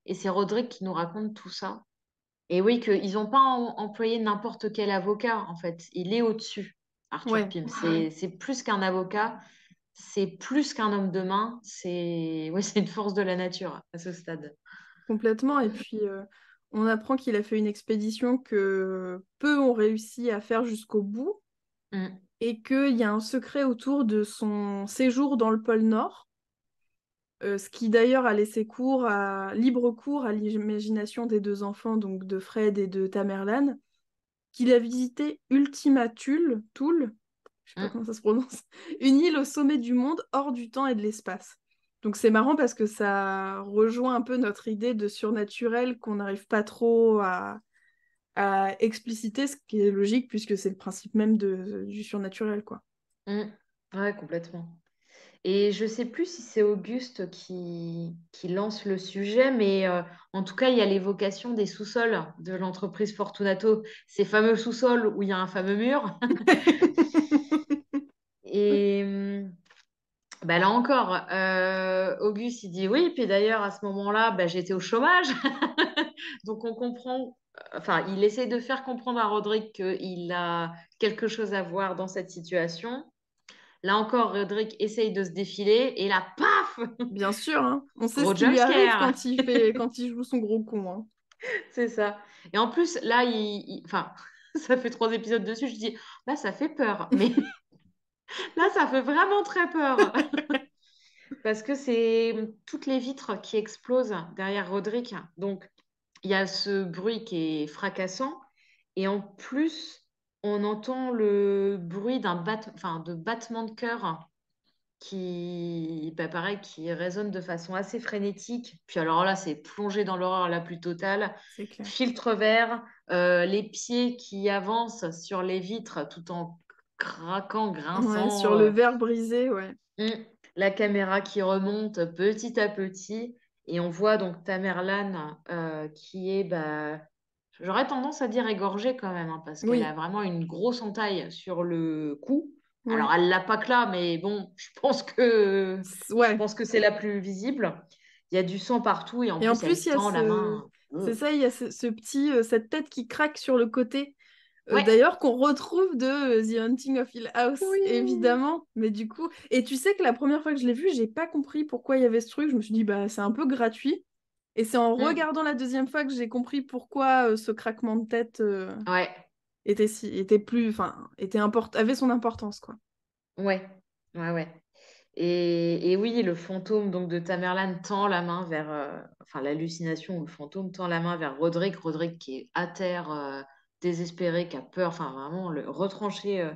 B: Et c'est Roderick qui nous raconte tout ça. Et oui, qu'ils n'ont pas employé n'importe quel avocat, en fait. Il est au-dessus, Arthur
A: Ouais,
B: Pym. C'est plus qu'un avocat, c'est plus qu'un homme de main. C'est une force de la nature à ce stade.
A: complètement. Et puis, on apprend qu'il a fait une expédition que peu ont réussi à faire jusqu'au bout
B: Mm,
A: et qu'il y a un secret autour de son séjour dans le pôle Nord. Ce qui d'ailleurs a laissé libre cours à l'imagination des deux enfants, donc de Fred et de Tamerlan, qu'il a visité Ultima Thule, je sais pas
B: mm.
A: comment ça se prononce, une île au sommet du monde, hors du temps et de l'espace. Donc c'est marrant parce que ça rejoint un peu notre idée de surnaturel qu'on n'arrive pas trop à expliciter, ce qui est logique puisque c'est le principe même du surnaturel, quoi.
B: Mm. Ouais, complètement. Et je sais plus si c'est Auguste qui lance le sujet, mais en tout cas, il y a l'évocation des sous-sols de l'entreprise Fortunato, ces fameux sous-sols où il y a un fameux mur. Et Bah là encore, Auguste, il dit oui, puis d'ailleurs, à ce moment-là, bah, j'étais au chômage. Donc on comprend, enfin, il essaie de faire comprendre à Roderick qu'il a quelque chose à voir dans cette situation. Là encore, Roderick essaye de se défiler et là, paf!
A: Bien sûr, hein. On sait ce
B: Gros
A: qui lui arrive
B: jumpscare!
A: quand il joue son gros con, hein.
B: C'est ça. Et en plus, là, enfin, ça fait 3 épisodes dessus, je dis, là, ça fait peur. Mais là, ça fait vraiment très peur. Parce que c'est toutes les vitres qui explosent derrière Roderick. Donc, il y a ce bruit qui est fracassant. Et en plus, on entend le bruit enfin, de battement de cœur qui, bah, pareil, qui résonne de façon assez frénétique. Puis alors là, c'est plongé dans l'horreur la plus totale.
A: C'est clair.
B: Filtre vert, les pieds qui avancent sur les vitres tout en craquant,
A: Ouais,
B: grinçant.
A: sur le verre brisé, ouais.
B: Mm. La caméra qui remonte petit à petit. Et on voit donc Tamerlan qui est, bah, j'aurais tendance à dire égorgée quand même, hein, parce qu'elle a
A: Oui,
B: vraiment une grosse entaille sur le cou. Alors,
A: ouais.
B: elle l'a pas que là, mais bon, je
A: Ouais.
B: pense que c'est la plus visible. Il y a du sang partout et en
A: Et en
B: plus,
A: plus,
B: elle
A: il y a
B: tend la main.
A: C'est ça, il y a ce petit, cette tête qui craque sur le côté.
B: Ouais.
A: D'ailleurs, qu'on retrouve de The Haunting of Hill House,
B: Oui.
A: évidemment. Mais du coup, et tu sais que la première fois que je l'ai vu, j'ai pas compris pourquoi il y avait ce truc. Je me suis dit, bah, c'est un peu gratuit. Et c'est en
B: Mm.
A: regardant la deuxième fois que j'ai compris pourquoi ce craquement de tête
B: Ouais.
A: avait son importance, quoi.
B: Ouais. Ouais. Ouais. Et oui, le fantôme donc de Tamerlan tend la main vers, enfin l'hallucination, le fantôme tend la main vers Roderick, Roderick qui est à terre, désespéré, qui a peur, enfin vraiment le retrancher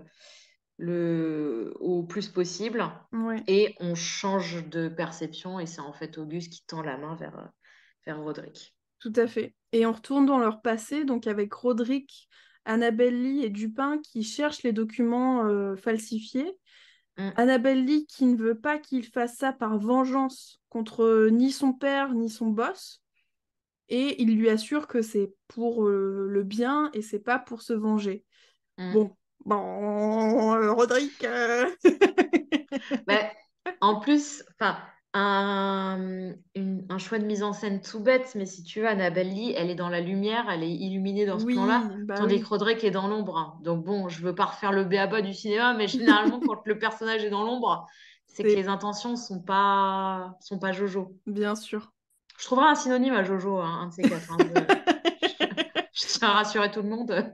B: au plus possible.
A: Ouais,
B: Et on change de perception et c'est en fait Auguste qui tend la main vers Roderick.
A: tout à fait. Et on retourne dans leur passé, donc avec Roderick, Annabelle Lee et Dupin qui cherchent les documents falsifiés.
B: Mm,
A: Annabelle Lee qui ne veut pas qu'il fasse ça par vengeance contre ni son père ni son boss. Et il lui assure que c'est pour le bien et c'est pas pour se venger.
B: mm.
A: Bon, Roderick.
B: Bah, en plus, enfin, un choix de mise en scène tout bête, mais si tu veux, Annabelle Lee, elle est dans la lumière, elle est illuminée dans ce plan-là,
A: Oui, bah
B: tandis que
A: oui,
B: Roderick est dans l'ombre, hein. Donc bon, je veux pas refaire le b.a.-ba du cinéma, mais généralement, quand le personnage est dans l'ombre, c'est que
A: c'est
B: les intentions sont pas Jojo.
A: bien sûr.
B: Je trouverai un synonyme à Jojo, hein, un de ces quatre, hein. Je tiens à rassurer tout le monde.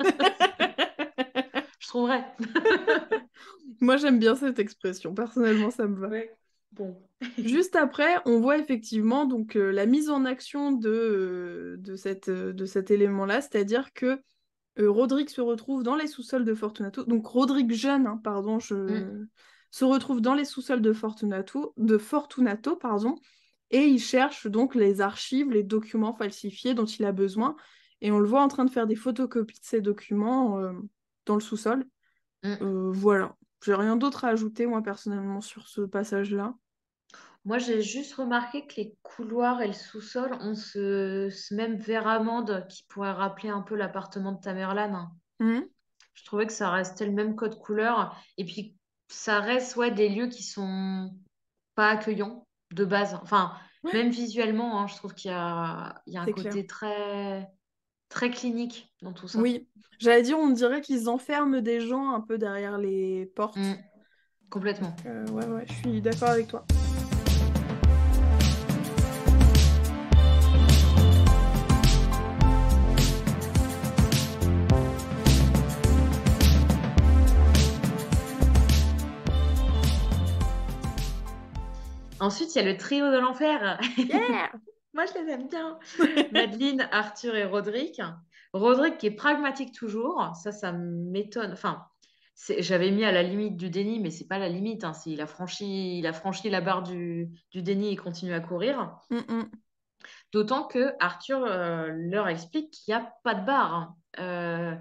B: Je trouverai.
A: Moi, j'aime bien cette expression. Personnellement, ça me va.
B: Ouais. Bon.
A: Juste après, on voit effectivement donc la mise en action de cet élément-là, c'est-à-dire que Roderick se retrouve dans les sous-sols de Fortunato. Donc Roderick jeune, hein, pardon,
B: Mm,
A: se retrouve dans les sous-sols de Fortunato, pardon, et il cherche donc les archives, les documents falsifiés dont il a besoin. Et on le voit en train de faire des photocopies de ces documents dans le sous-sol.
B: mm.
A: Voilà. J'ai rien d'autre à ajouter, moi, personnellement, sur ce passage-là.
B: Moi, j'ai juste remarqué que les couloirs et le sous-sol ont ce même verre amande qui pourrait rappeler un peu l'appartement de Tamerlan, hein.
A: Mhm.
B: Je trouvais que ça restait le même code couleur. Et puis, ça reste ouais, des lieux qui sont pas accueillants de base. Enfin,
A: Ouais,
B: même visuellement, hein, je trouve il y a un
A: c'est clair.
B: côté très, très clinique dans tout ça.
A: Oui. J'allais dire, on dirait qu'ils enferment des gens un peu derrière les
B: Mm,
A: portes.
B: complètement.
A: Ouais, ouais, je suis d'accord avec toi.
B: Ensuite, il y a le trio de l'enfer.
A: Yeah!
B: Moi, je les aime bien. Madeleine, Arthur et Roderick. Roderick qui est pragmatique toujours, ça m'étonne. Enfin, j'avais mis à la limite du déni, mais c'est pas la limite, hein. Il a franchi la barre du déni et continue à courir.
A: Mm,
B: D'autant que Arthur leur explique qu'il n'y a pas de barre, hein.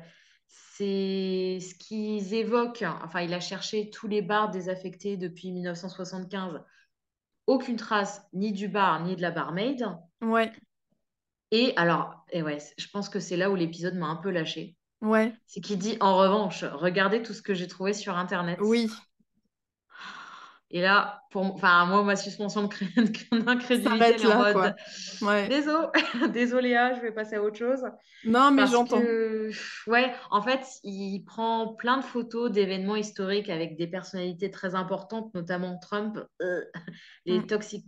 B: C'est ce qu'ils évoquent. Enfin, il a cherché tous les bars désaffectés depuis 1975. Aucune trace ni du bar ni de la barmaid.
A: ouais,
B: Et ouais, je pense que c'est là où l'épisode m'a un peu lâché.
A: ouais,
B: C'est qu'il dit, en revanche, regardez tout ce que j'ai trouvé sur Internet.
A: oui.
B: Et là, moi, ma suspension d'incrédulité,
A: S'arrête
B: elle est en
A: là, quoi.
B: mode
A: Ouais.
B: désolé, désolé, je vais passer à autre chose.
A: Non, mais
B: Parce
A: j'entends.
B: que, ouais, en fait, il prend plein de photos d'événements historiques avec des personnalités très importantes, notamment Trump, les
A: Mm,
B: Toxic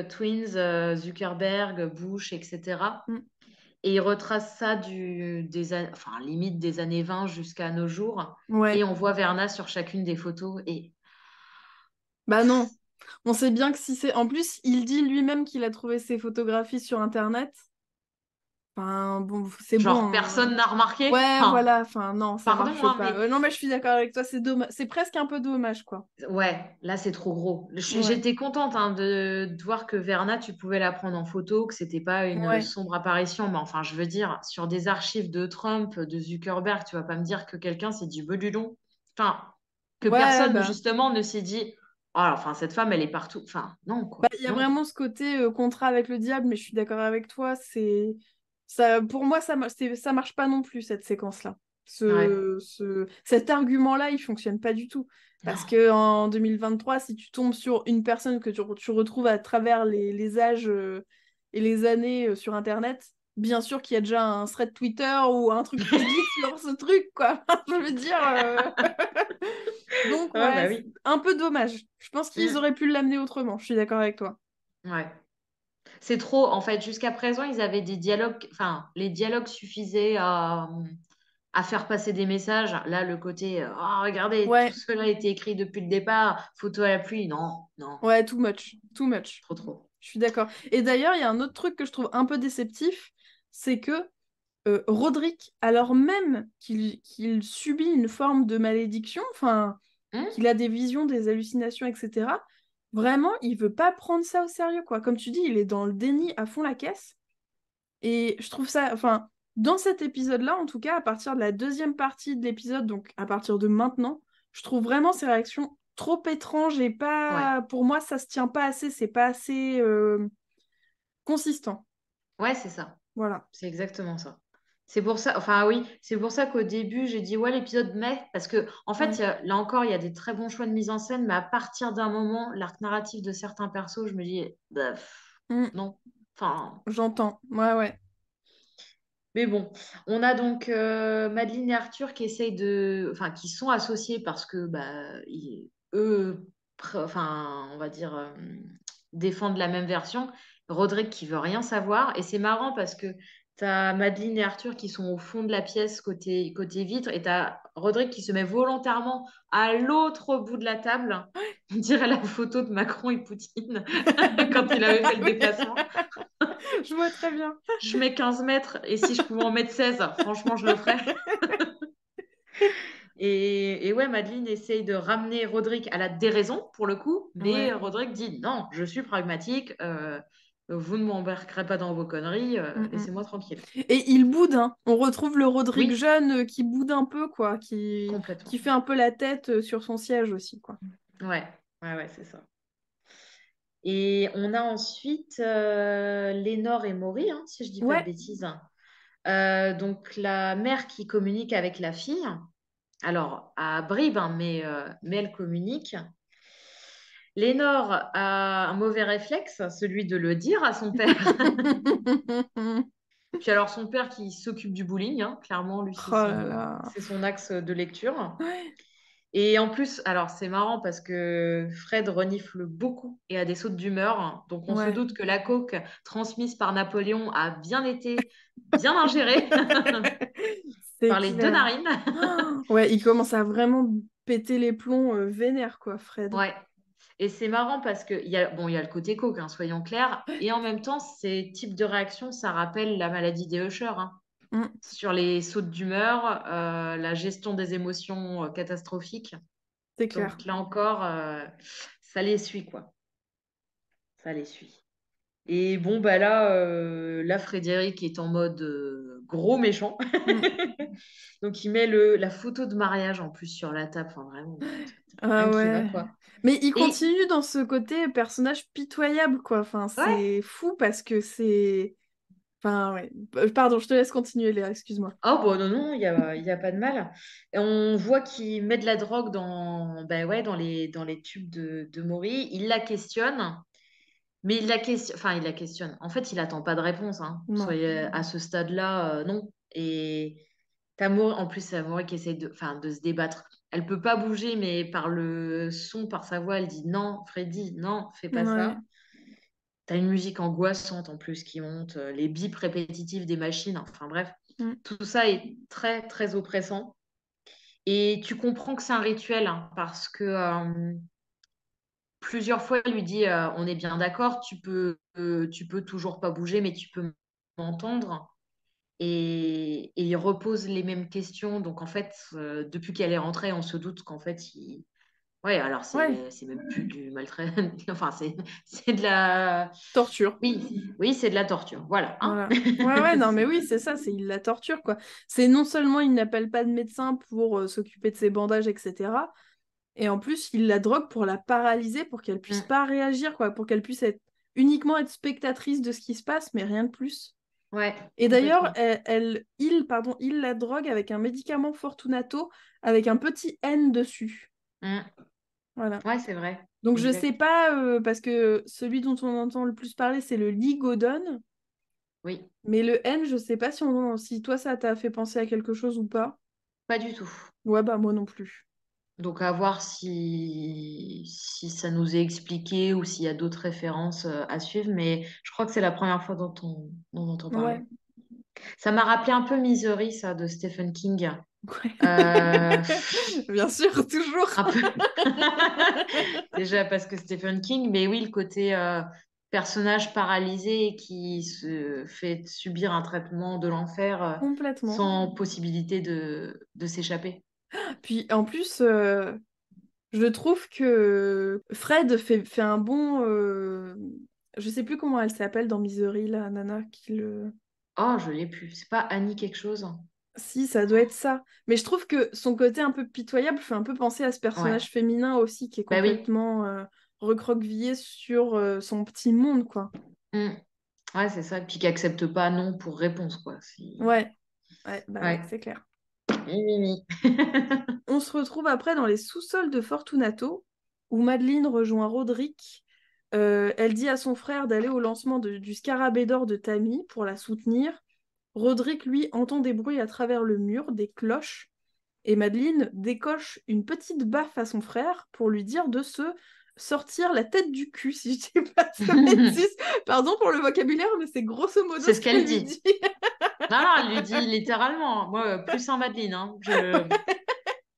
B: Twins, Zuckerberg, Bush, etc.
A: mm.
B: Et il retrace ça limite des années 20 jusqu'à nos jours. Et
A: Ouais.
B: on voit Verna sur chacune des photos. Et
A: Bah non. On sait bien que si c'est... En plus, il dit lui-même qu'il a trouvé ses photographies sur Internet. Enfin, bon, c'est bon,
B: genre,
A: hein.
B: personne n'a remarqué.
A: Ouais,
B: Enfin,
A: voilà. Enfin, non, ça
B: pardon,
A: marche
B: hein,
A: pas.
B: mais
A: Non, mais je suis d'accord avec toi. C'est dommage. C'est presque un peu dommage, quoi.
B: ouais, là, c'est trop gros.
A: Ouais.
B: J'étais contente hein, de voir que Verna, tu pouvais la prendre en photo, que c'était pas une
A: Ouais.
B: sombre apparition. Mais enfin, je veux dire, sur des archives de Trump, de Zuckerberg, tu vas pas me dire que quelqu'un s'est dit Beludon. Enfin, que
A: Ouais,
B: personne,
A: bah.
B: justement, ne s'est dit, oh, enfin, cette femme, elle est partout. Enfin, non,
A: Bah,
B: quoi.
A: il y a
B: Non.
A: vraiment ce côté contrat avec le diable, mais je suis d'accord avec toi. C'est ça, pour moi, ça marche pas non plus cette séquence-là.
B: Ouais.
A: Cet argument-là, il fonctionne pas du tout. Parce
B: Non.
A: que en 2023, si tu tombes sur une personne que tu retrouves à travers les âges et les années sur Internet, bien sûr qu'il y a déjà un thread Twitter ou un truc Reddit sur ce truc, quoi. Je veux dire. Donc,
B: Ouais,
A: ouais,
B: bah
A: c'est
B: oui.
A: un peu dommage. Je pense qu'ils
B: Mm.
A: auraient pu l'amener autrement. Je suis d'accord avec toi.
B: Ouais. C'est trop, en fait, jusqu'à présent, ils avaient des dialogues, enfin, les dialogues suffisaient à faire passer des messages. Là, le côté, oh, regardez, tout
A: Ouais,
B: cela a été écrit depuis le départ, photo à la pluie, non, non,
A: ouais, too much. Too much.
B: trop, trop.
A: Je suis d'accord. Et d'ailleurs, il y a un autre truc que je trouve un peu déceptif, c'est que Roderick, alors même qu'il subit une forme de malédiction, enfin,
B: Hum.
A: qu'il a des visions, des hallucinations, etc., vraiment, il veut pas prendre ça au sérieux, quoi. Comme tu dis, il est dans le déni à fond la caisse. Et je trouve ça, enfin, dans cet épisode-là, en tout cas, à partir de la deuxième partie de l'épisode, donc à partir de maintenant, je trouve vraiment ces réactions trop étranges et
B: Ouais,
A: pas, pour moi, ça se tient pas assez, c'est pas assez consistant.
B: ouais, c'est ça.
A: Voilà.
B: C'est exactement ça. C'est pour ça, enfin oui, c'est pour ça qu'au début, j'ai dit, ouais, l'épisode mai, parce que, en fait,
A: Ouais.
B: là encore, il y a des très bons choix de mise en scène, mais à partir d'un moment, l'arc narratif de certains persos, je me dis, bah,
A: Mm,
B: non. Enfin,
A: j'entends. Ouais, ouais.
B: mais bon, on a donc Madeleine et Arthur qui essayent enfin, qui sont associés parce que eux, enfin, on va dire, défendent la même version. Roderick qui veut rien savoir. Et c'est marrant parce que tu as Madeleine et Arthur qui sont au fond de la pièce côté vitre et tu as Roderick qui se met volontairement à l'autre bout de la table. On dirait la photo de Macron et Poutine quand il avait fait le
A: Oui,
B: déplacement.
A: je vois très bien.
B: Je mets 15 mètres et si je pouvais en mettre 16, franchement, je le ferais. Et ouais, Madeleine essaye de ramener Roderick à la déraison pour le coup, mais
A: Ouais.
B: Roderick dit non, je suis pragmatique, vous ne m'embarquerez pas dans vos conneries,
A: Mm, mm.
B: laissez-moi tranquille.
A: Et il boude, hein. On retrouve le Roderick
B: Oui,
A: jeune qui boude un peu, quoi, qui
B: complètement.
A: fait un peu la tête sur son siège aussi, quoi.
B: Ouais, ouais, ouais, c'est ça. Et on a ensuite Lénore et Maury, hein, si je dis pas de
A: Ouais.
B: bêtises. Donc la mère qui communique avec la fille, alors à bribes, hein, mais elle communique. Lénore a un mauvais réflexe, celui de le dire à son père. Puis alors son père qui s'occupe du bullying, hein, clairement, lui,
A: Oh là là.
B: c'est son axe de lecture.
A: Ouais.
B: Et en plus, alors c'est marrant parce que Fred renifle beaucoup et a des sautes d'humeur. Donc on se
A: Ouais.
B: doute que la coke transmise par Napoléon a bien été bien ingérée
A: C'est
B: par les deux
A: clair.
B: narines.
A: Ouais, il commence à vraiment péter les plombs vénère, quoi, Fred.
B: Ouais. Et c'est marrant parce que il y a le côté coke, hein, soyons clairs. Et en même temps, ces types de réactions, ça rappelle la maladie des Usher, hein.
A: Mm,
B: Sur les sautes d'humeur, la gestion des émotions catastrophiques.
A: c'est clair.
B: Donc là encore, ça les suit, quoi. Ça les suit. Et bon, bah là, Frédéric est en mode gros méchant.
A: Mm.
B: Donc il met la photo de mariage en plus sur la table. Enfin, vraiment, rien
A: Ah
B: qui va,
A: ouais.
B: quoi.
A: Mais il
B: Et
A: continue dans ce côté personnage pitoyable, quoi. Enfin,
B: ouais,
A: c'est fou parce que c'est... Enfin, ouais. Pardon, je te laisse continuer, Léa, excuse-moi.
B: Oh, bon, non, non, il y a pas de mal. Et on voit qu'il met de la drogue ben ouais, dans les tubes de Maury. Il la questionne, mais enfin, il la questionne. En fait, il attend pas de réponse. Hein.
A: Non.
B: Soyez à ce stade-là, non. Et en plus, c'est Maury qui essaie enfin, de se débattre. Elle peut pas bouger, mais par le son, par sa voix, elle dit non, Freddy, non, fais pas
A: Ouais.
B: ça. T'as une musique angoissante en plus qui monte, les bips répétitifs des machines, enfin bref,
A: Mm.
B: tout ça est très très oppressant. Et tu comprends que c'est un rituel hein, parce que plusieurs fois il lui dit on est bien d'accord, tu peux toujours pas bouger, mais tu peux m'entendre. Et il repose les mêmes questions. Donc en fait, depuis qu'elle est rentrée, on se doute qu'en fait, ouais, alors
A: Ouais.
B: c'est même plus du maltraitance. Enfin, c'est de la.
A: Torture.
B: Oui, c'est de la torture. Voilà. Hein.
A: Voilà. Ouais, non, mais oui, c'est ça, il la torture, quoi. C'est non seulement il n'appelle pas de médecin pour s'occuper de ses bandages, etc. Et en plus, il la drogue pour la paralyser, pour qu'elle puisse
B: Mm.
A: pas réagir, quoi, pour qu'elle puisse uniquement être spectatrice de ce qui se passe, mais rien de plus.
B: Ouais,
A: Et d'ailleurs,
B: complètement.
A: il la drogue avec un médicament Fortunato avec un petit N dessus.
B: Mm.
A: Voilà.
B: Ouais, c'est vrai.
A: Donc je sais
B: Exact.
A: pas, parce que celui dont on entend le plus parler, c'est le Ligodone.
B: Oui,
A: Mais le N, je sais pas si toi ça t'a fait penser à quelque chose ou pas.
B: pas du tout.
A: Ouais, bah moi non plus.
B: Donc, à voir si ça nous est expliqué ou s'il y a d'autres références à suivre. Mais je crois que c'est la première fois dont on entend
A: Ouais.
B: parler. Ça m'a rappelé un peu Misery, ça, de Stephen King.
A: Ouais.
B: Euh,
A: Bien sûr, toujours.
B: un peu. Déjà parce que Stephen King, mais oui, le côté personnage paralysé qui se fait subir un traitement de l'enfer
A: Complètement.
B: sans possibilité de s'échapper.
A: Puis en plus, je trouve que Fred fait un bon. Je sais plus comment elle s'appelle dans Misery, la nana qui le.
B: Oh, je l'ai plus. C'est pas Annie quelque chose?
A: Si, ça doit être ça. Mais je trouve que son côté un peu pitoyable fait un peu penser à ce
B: Ouais.
A: personnage féminin aussi qui est
B: Bah oui.
A: complètement recroquevillé sur son petit monde, quoi.
B: Mm. Ouais, c'est ça. Puis qui accepte pas non pour réponse, quoi.
A: Ouais, ouais, bah ouais,
B: Ouais.
A: c'est clair.
B: Oui, oui, oui.
A: On se retrouve après dans les sous-sols de Fortunato, où Madeleine rejoint Roderick. Elle dit à son frère d'aller au lancement du Scarabée d'or de Tammy pour la soutenir. Roderick, lui, entend des bruits à travers le mur, des cloches, et Madeleine décoche une petite baffe à son frère pour lui dire de se sortir la tête du cul, si je dis pas de bêtises. Pardon pour le vocabulaire, mais c'est grosso modo
B: C'est
A: ce
B: ce
A: qu'elle
B: qu'elle
A: lui
B: dit.
A: dit.
B: Non, non, elle lui dit littéralement. Moi, plus en Madeleine, hein.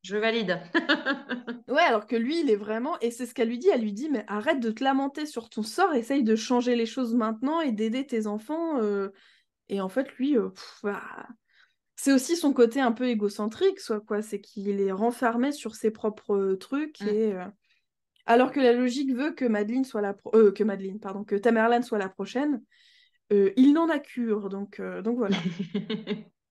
B: Je valide.
A: Ouais, alors que lui, il est vraiment... Et c'est ce qu'elle lui dit. Elle lui dit, mais arrête de te lamenter sur ton sort, essaye de changer les choses maintenant et d'aider tes enfants. Et en fait, lui, bah, c'est aussi son côté un peu égocentrique, soit quoi. C'est qu'il est renfermé sur ses propres trucs.
B: Mm.
A: Alors que la logique veut que Madeleine soit que Madeleine, pardon, que Tamerlan soit la prochaine, il n'en a cure. Donc voilà.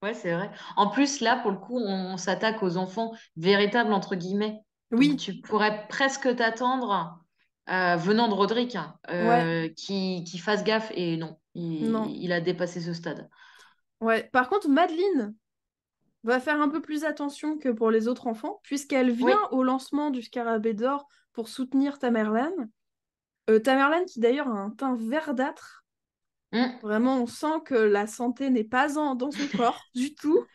B: Ouais, c'est vrai. En plus, là, pour le coup, on s'attaque aux enfants véritables, entre guillemets. Donc,
A: Oui,
B: tu pourrais presque t'attendre, venant de Roderick, hein,
A: ouais,
B: qui fasse gaffe. Et non,
A: non.
B: il a dépassé ce stade.
A: Ouais. Par contre, Madeleine va faire un peu plus attention que pour les autres enfants, puisqu'elle vient
B: Oui.
A: au lancement du Scarabée d'or pour soutenir Tamerlan. Tamerlan qui d'ailleurs a un teint verdâtre.
B: Mm.
A: Vraiment, on sent que la santé n'est pas dans son corps du tout.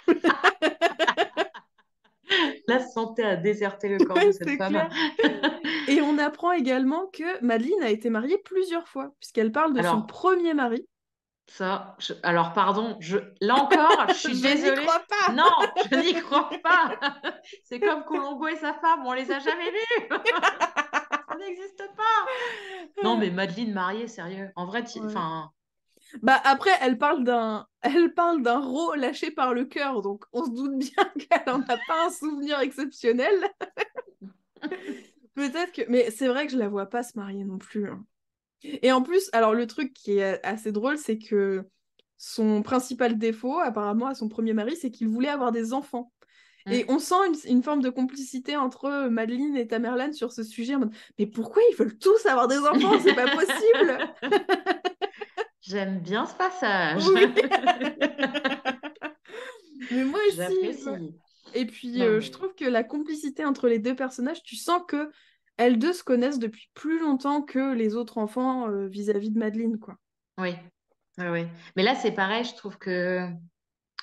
B: La santé a déserté le corps de cette
A: C'est
B: femme.
A: clair. Et on apprend également que Madeleine a été mariée plusieurs fois, puisqu'elle parle de son
B: Alors,
A: premier mari.
B: alors pardon, là encore, je suis
A: Je n'y
B: désolée.
A: crois pas.
B: Non, je n'y crois pas. C'est comme Colombo et sa femme, on les a jamais vus. Ça n'existe pas. Non, mais Madeleine mariée, sérieux. En vrai,
A: Ouais.
B: enfin,
A: Bah après, elle parle d'un rot lâché par le cœur, donc on se doute bien qu'elle en a pas un souvenir exceptionnel. Peut-être que, mais c'est vrai que je la vois pas se marier non plus, hein. Et en plus, alors le truc qui est assez drôle, c'est que son principal défaut, apparemment, à son premier mari, c'est qu'il voulait avoir des enfants. Et
B: hmm.
A: on sent une forme de complicité entre Madeleine et Tamerlan sur ce sujet. En mode, mais pourquoi ils veulent tous avoir des enfants? C'est pas possible!
B: J'aime bien ce passage.
A: Oui. Mais moi aussi.
B: J'apprécie.
A: Et puis,
B: Non,
A: je
B: mais
A: trouve que la complicité entre les deux personnages, tu sens que elles deux se connaissent depuis plus longtemps que les autres enfants vis-à-vis de Madeleine, quoi.
B: oui. Oui, oui. Mais là, c'est pareil, je trouve que,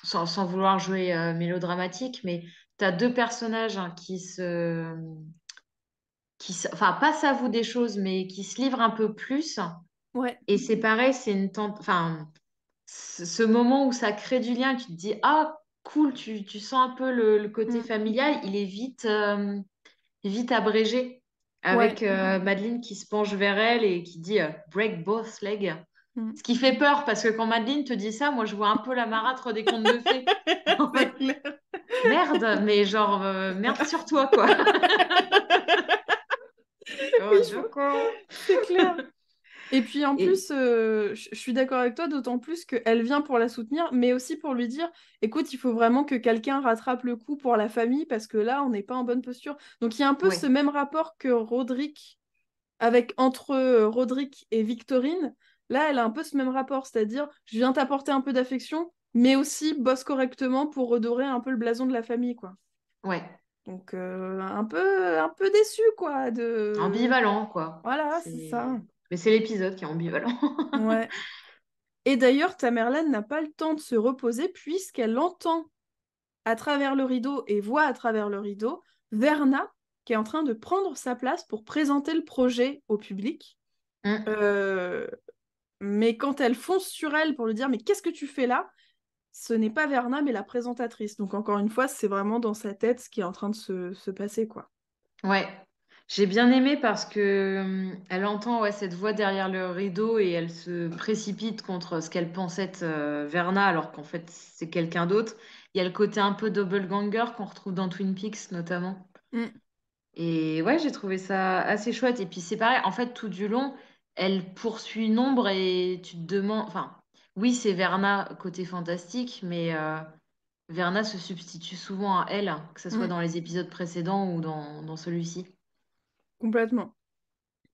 B: sans vouloir jouer mélodramatique, mais tu as deux personnages hein, enfin, pas s'avouent des choses, mais qui se livrent un peu plus.
A: Ouais.
B: Et c'est pareil, c'est enfin, ce moment où ça crée du lien, tu te dis, ah, cool, tu sens un peu le côté
A: Mm.
B: familial, il est vite abrégé avec
A: Ouais.
B: Madeleine qui se penche vers elle et qui dit break both legs.
A: Mm.
B: Ce qui fait peur parce que quand Madeleine te dit ça, moi je vois un peu la marâtre des contes de fées. En
A: C'est
B: fait,
A: clair.
B: merde, mais genre merde sur toi quoi.
A: Oui,
B: Oh, d'accord.
A: c'est clair. Et puis en
B: Et
A: plus, je suis d'accord avec toi, d'autant plus qu'elle vient pour la soutenir, mais aussi pour lui dire, écoute, il faut vraiment que quelqu'un rattrape le coup pour la famille, parce que là, on n'est pas en bonne posture. Donc il y a un peu ce
B: ouais,
A: même rapport que Roderick, entre Roderick et Victorine. Là, elle a un peu ce même rapport, c'est-à-dire, je viens t'apporter un peu d'affection, mais aussi bosse correctement pour redorer un peu le blason de la famille, quoi.
B: ouais,
A: Donc un peu déçu, quoi,
B: ambivalent quoi.
A: Voilà, c'est ça.
B: Mais c'est l'épisode qui est ambivalent.
A: Ouais. Et d'ailleurs, Tamerlane n'a pas le temps de se reposer puisqu'elle entend à travers le rideau et voit à travers le rideau Verna qui est en train de prendre sa place pour présenter le projet au public.
B: Mm.
A: Euh, mais quand elle fonce sur elle pour lui dire mais qu'est-ce que tu fais là? Ce n'est pas Verna mais la présentatrice. Donc encore une fois, c'est vraiment dans sa tête ce qui est en train de se passer, quoi.
B: Ouais, j'ai bien aimé parce que elle entend ouais, cette voix derrière le rideau et elle se précipite contre ce qu'elle pensait être Verna alors qu'en fait c'est quelqu'un d'autre. Il y a le côté un peu doppelganger qu'on retrouve dans Twin Peaks notamment.
A: Mm,
B: Et ouais, j'ai trouvé ça assez chouette. Et puis c'est pareil, en fait tout du long, elle poursuit une ombre et tu te demandes, enfin oui c'est Verna côté fantastique, mais Verna se substitue souvent à elle, que ce soit
A: mm,
B: dans les épisodes précédents ou dans celui-ci.
A: complètement.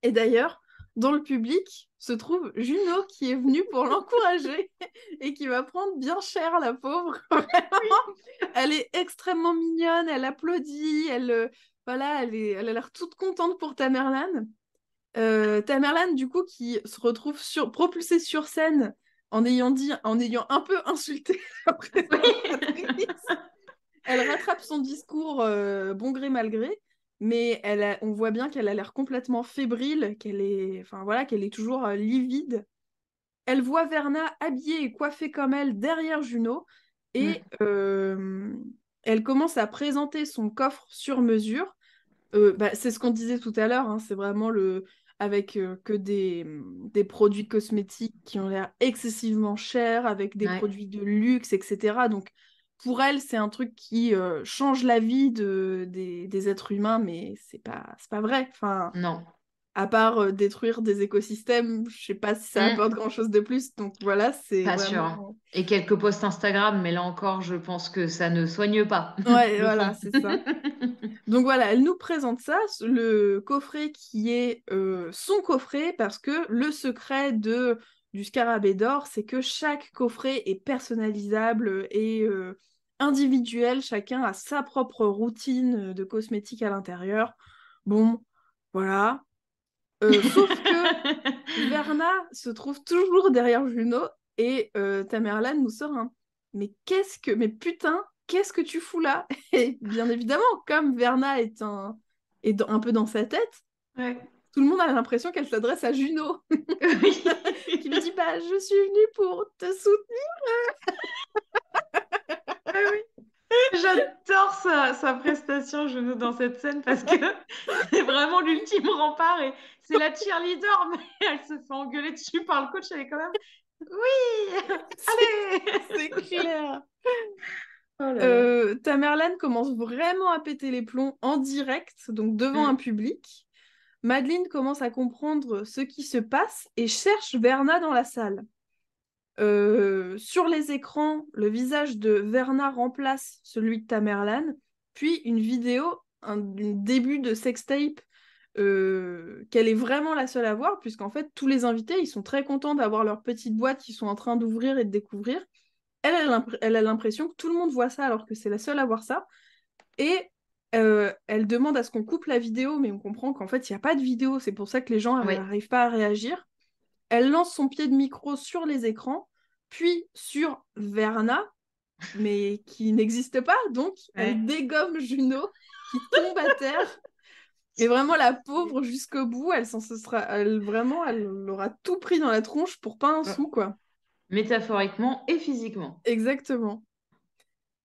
A: Et d'ailleurs, dans le public se trouve Juno qui est venue pour l'encourager et qui va prendre bien cher, la pauvre. Vraiment, elle est extrêmement mignonne, elle applaudit, voilà, elle a l'air toute contente pour Tamerlane. Tamerlane, du coup, qui se retrouve propulsée sur scène en ayant un peu insulté la présentatrice. Elle rattrape son discours bon gré mal gré, mais on voit bien qu'elle a l'air complètement fébrile, enfin voilà, qu'elle est toujours livide. Elle voit Verna habillée et coiffée comme elle derrière Juno, et
B: Mm.
A: elle commence à présenter son coffre sur mesure. Bah, c'est ce qu'on disait tout à l'heure, hein, c'est vraiment avec que des produits cosmétiques qui ont l'air excessivement chers, avec des
B: Ouais.
A: produits de luxe, etc. Donc, pour elle, c'est un truc qui change la vie des êtres humains, mais c'est pas vrai. Enfin,
B: Non.
A: à part détruire des écosystèmes, je sais pas si ça
B: Mm.
A: apporte grand-chose de plus. Donc voilà, c'est
B: Pas sûr.
A: vraiment...
B: Et quelques posts Instagram, mais là encore, je pense que ça ne soigne pas
A: Ouais,
B: le
A: voilà,
B: fond.
A: c'est ça. Donc voilà, elle nous présente ça, le coffret qui est son coffret, parce que le secret du Scarabée d'or, c'est que chaque coffret est personnalisable et individuel, chacun a sa propre routine de cosmétiques à l'intérieur. Bon, voilà. Sauf que Verna se trouve toujours derrière Juno et Tamerlan nous sort un mais putain, qu'est-ce que tu fous là? Et bien évidemment, comme Verna un peu dans sa tête,
B: Ouais.
A: tout le monde a l'impression qu'elle s'adresse à Juno,
B: Oui.
A: qui lui dit bah je suis venue pour te soutenir.
B: Ah oui. J'adore sa prestation, Juno, dans cette scène parce que c'est vraiment l'ultime rempart et c'est la cheerleader, mais elle se fait engueuler dessus par le coach. Elle est quand même, oui, allez!
A: C'est clair.
B: Oh là là.
A: Tamerlan commence vraiment à péter les plombs en direct, donc devant un
B: Mm.
A: public. Madeleine commence à comprendre ce qui se passe et cherche Verna dans la salle. Sur les écrans, le visage de Verna remplace celui de Tamerlan, puis une vidéo, un début de sextape qu'elle est vraiment la seule à voir, puisqu'en fait, tous les invités, ils sont très contents d'avoir leur petite boîte qu'ils sont en train d'ouvrir et de découvrir. Elle a l'impression que tout le monde voit ça alors que c'est la seule à voir ça. Et elle demande à ce qu'on coupe la vidéo, mais on comprend qu'en fait, il n'y a pas de vidéo. C'est pour ça que les gens
B: Oui.
A: n'arrivent pas à réagir. Elle lance son pied de micro sur les écrans, puis sur Verna, mais qui n'existe pas. Donc, elle dégomme Juno, qui tombe à terre. Et vraiment, la pauvre, jusqu'au bout, elle aura tout pris dans la tronche pour pas un sou, quoi.
B: Métaphoriquement et physiquement.
A: Exactement.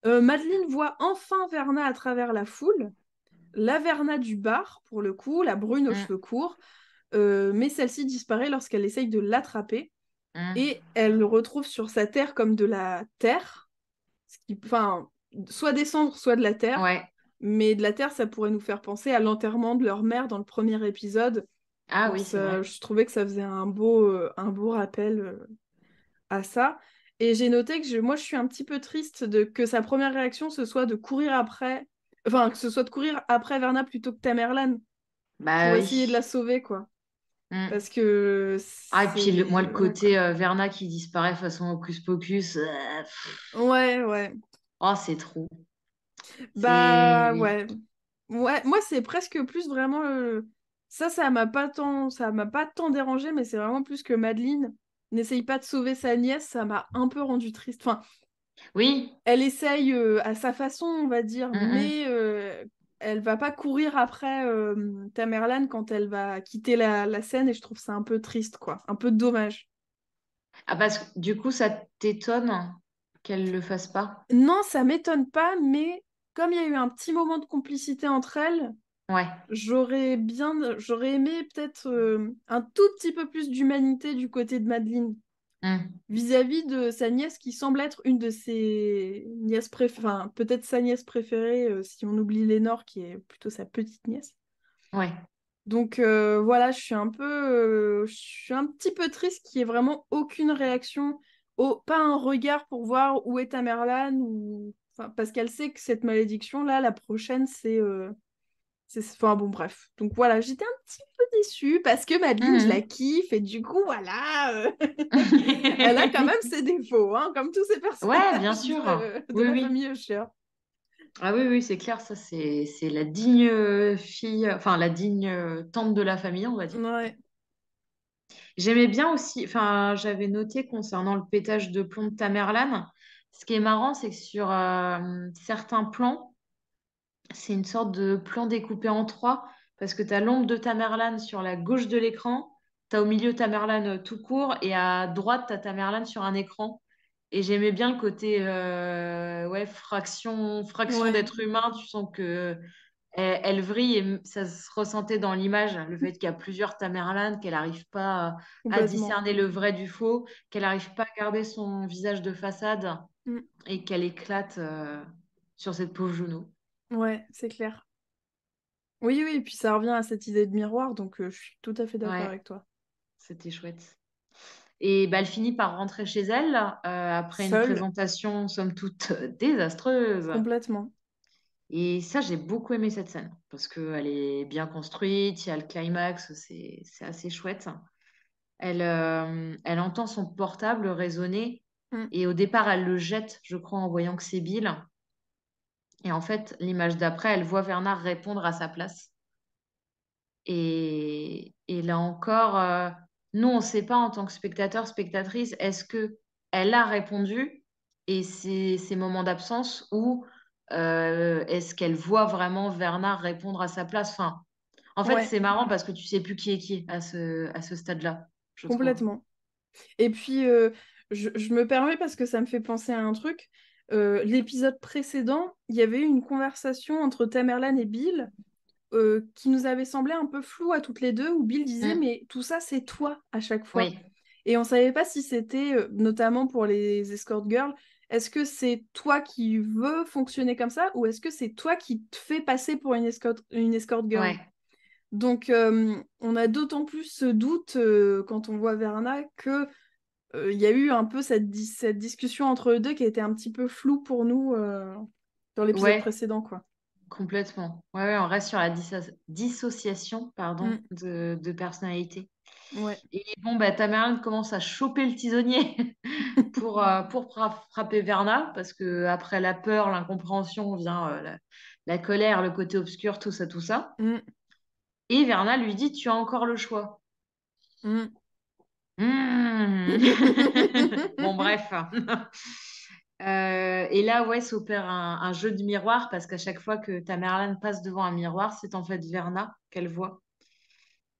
A: Madeleine voit enfin Verna à travers la foule. La Verna du bar, pour le coup, la brune aux cheveux courts, mais celle-ci disparaît lorsqu'elle essaye de l'attraper. Et elle le retrouve sur sa terre comme de la terre, enfin, soit des cendres, soit de la terre.
B: Ouais.
A: Mais de la terre, ça pourrait nous faire penser à l'enterrement de leur mère dans le premier épisode.
B: Ah
A: Donc
B: oui, c'est vrai.
A: je trouvais que ça faisait un beau rappel à ça. Et j'ai noté que moi, je suis un petit peu triste que sa première réaction, ce soit de courir après... Enfin, que ce soit de courir après Verna plutôt que Tamerlan
B: Bah
A: pour
B: oui.
A: essayer de la sauver, quoi.
B: Mm.
A: Parce que
B: Ah, et puis moi, le
A: voilà,
B: côté Verna qui disparaît façon Hocus Pocus.
A: ouais, ouais.
B: Oh, c'est trop.
A: Bah,
B: C'est...
A: ouais. Ouais, moi, c'est presque plus vraiment... ça m'a pas tant dérangé, mais c'est vraiment plus que Madeleine n'essaye pas de sauver sa nièce, ça m'a un peu rendu triste. Enfin,
B: Oui.
A: elle essaye à sa façon, on va dire, mais elle va pas courir après Tamerlan quand elle va quitter la scène, et je trouve ça un peu triste, quoi. Un peu dommage.
B: Ah, parce que du coup, ça t'étonne qu'elle le fasse pas?
A: Non, ça m'étonne pas, mais comme il y a eu un petit moment de complicité entre elles,
B: Ouais.
A: j'aurais aimé peut-être un tout petit peu plus d'humanité du côté de Madeleine
B: Mm.
A: vis-à-vis de sa nièce qui semble être une de ses nièces préférées, enfin peut-être sa nièce préférée si on oublie Lénore qui est plutôt sa petite nièce.
B: Ouais.
A: Donc voilà, je suis un petit peu triste qu'il n'y ait vraiment aucune réaction, pas un regard pour voir où est Tamerlan ou enfin, parce qu'elle sait que cette malédiction là, la prochaine enfin bon bref. Donc voilà, j'étais un petit peu déçue parce que Madeleine, je la kiffe et du coup voilà, elle a quand même ses défauts, hein, comme tous ces
B: Ouais, bien
A: personnages
B: sûr.
A: de
B: Oui,
A: la
B: oui.
A: famille Usher.
B: Ah oui, oui, c'est clair, ça, c'est la digne fille, enfin, la digne tante de la famille, on va dire.
A: Ouais,
B: J'aimais bien aussi, enfin, j'avais noté concernant le pétage de plomb de Tamerlan, ce qui est marrant, c'est que sur certains plans, c'est une sorte de plan découpé en trois, parce que tu as l'ombre de Tamerlan sur la gauche de l'écran, tu as au milieu Tamerlan tout court, et à droite, tu as Tamerlan sur un écran. Et j'aimais bien le côté ouais, fraction
A: ouais,
B: d'être humain. Tu sens que elle vrille et ça se ressentait dans l'image, le fait qu'il y a plusieurs Tamerlan, qu'elle n'arrive pas à
A: complètement.
B: discerner le vrai du faux, qu'elle n'arrive pas à garder son visage de façade
A: Mm.
B: et qu'elle éclate sur cette pauvre genou.
A: Ouais, c'est clair. Oui, oui, et puis ça revient à cette idée de miroir, donc je suis tout à fait d'accord
B: Ouais,
A: avec toi.
B: c'était chouette. Et bah, elle finit par rentrer chez elle après une
A: Seule,
B: présentation, somme toute, désastreuse.
A: complètement.
B: Et ça, j'ai beaucoup aimé cette scène parce qu'elle est bien construite, il y a le climax, c'est assez chouette. Elle entend son portable résonner
A: Mm.
B: et au départ, elle le jette, je crois, en voyant que c'est Bill. Et en fait, l'image d'après, elle voit Bernard répondre à sa place. Et là encore, nous, on ne sait pas en tant que spectateur, spectatrice, est-ce que elle a répondu et c'est ces moments d'absence ou est-ce qu'elle voit vraiment Bernard répondre à sa place? Enfin, en fait,
A: Ouais,
B: c'est marrant parce que tu sais plus qui est qui à ce stade-là, je trouve.
A: complètement. Et puis, je me permets parce que ça me fait penser à un truc. L'épisode précédent, il y avait eu une conversation entre Tamerlan et Bill qui nous avait semblé un peu floue à toutes les deux, où Bill disait,
B: Mm.
A: mais tout ça, c'est toi à chaque fois.
B: Oui,
A: Et on savait pas si c'était, notamment pour les escort girls, est-ce que c'est toi qui veux fonctionner comme ça, ou est-ce que c'est toi qui te fais passer pour une escort girl?
B: ouais,
A: Donc, on a d'autant plus ce doute quand on voit Verna que il y a eu un peu cette discussion entre eux deux qui a été un petit peu floue pour nous dans l'épisode
B: ouais.
A: précédent, quoi.
B: Complètement. Ouais, ouais, on reste sur la dissociation, pardon,
A: Mm.
B: de personnalité.
A: Ouais.
B: Et bon, bah, Tamerlane commence à choper le tisonnier pour frapper Verna, parce que après la peur, l'incompréhension vient la colère, le côté obscur, tout ça, tout ça.
A: Mm.
B: Et Verna lui dit, tu as encore le choix.
A: Mm.
B: Hmm. Bon, bref. Et là, ouais, s'opère un jeu de miroir, parce qu'à chaque fois que Tamerlane passe devant un miroir, c'est en fait Verna qu'elle voit.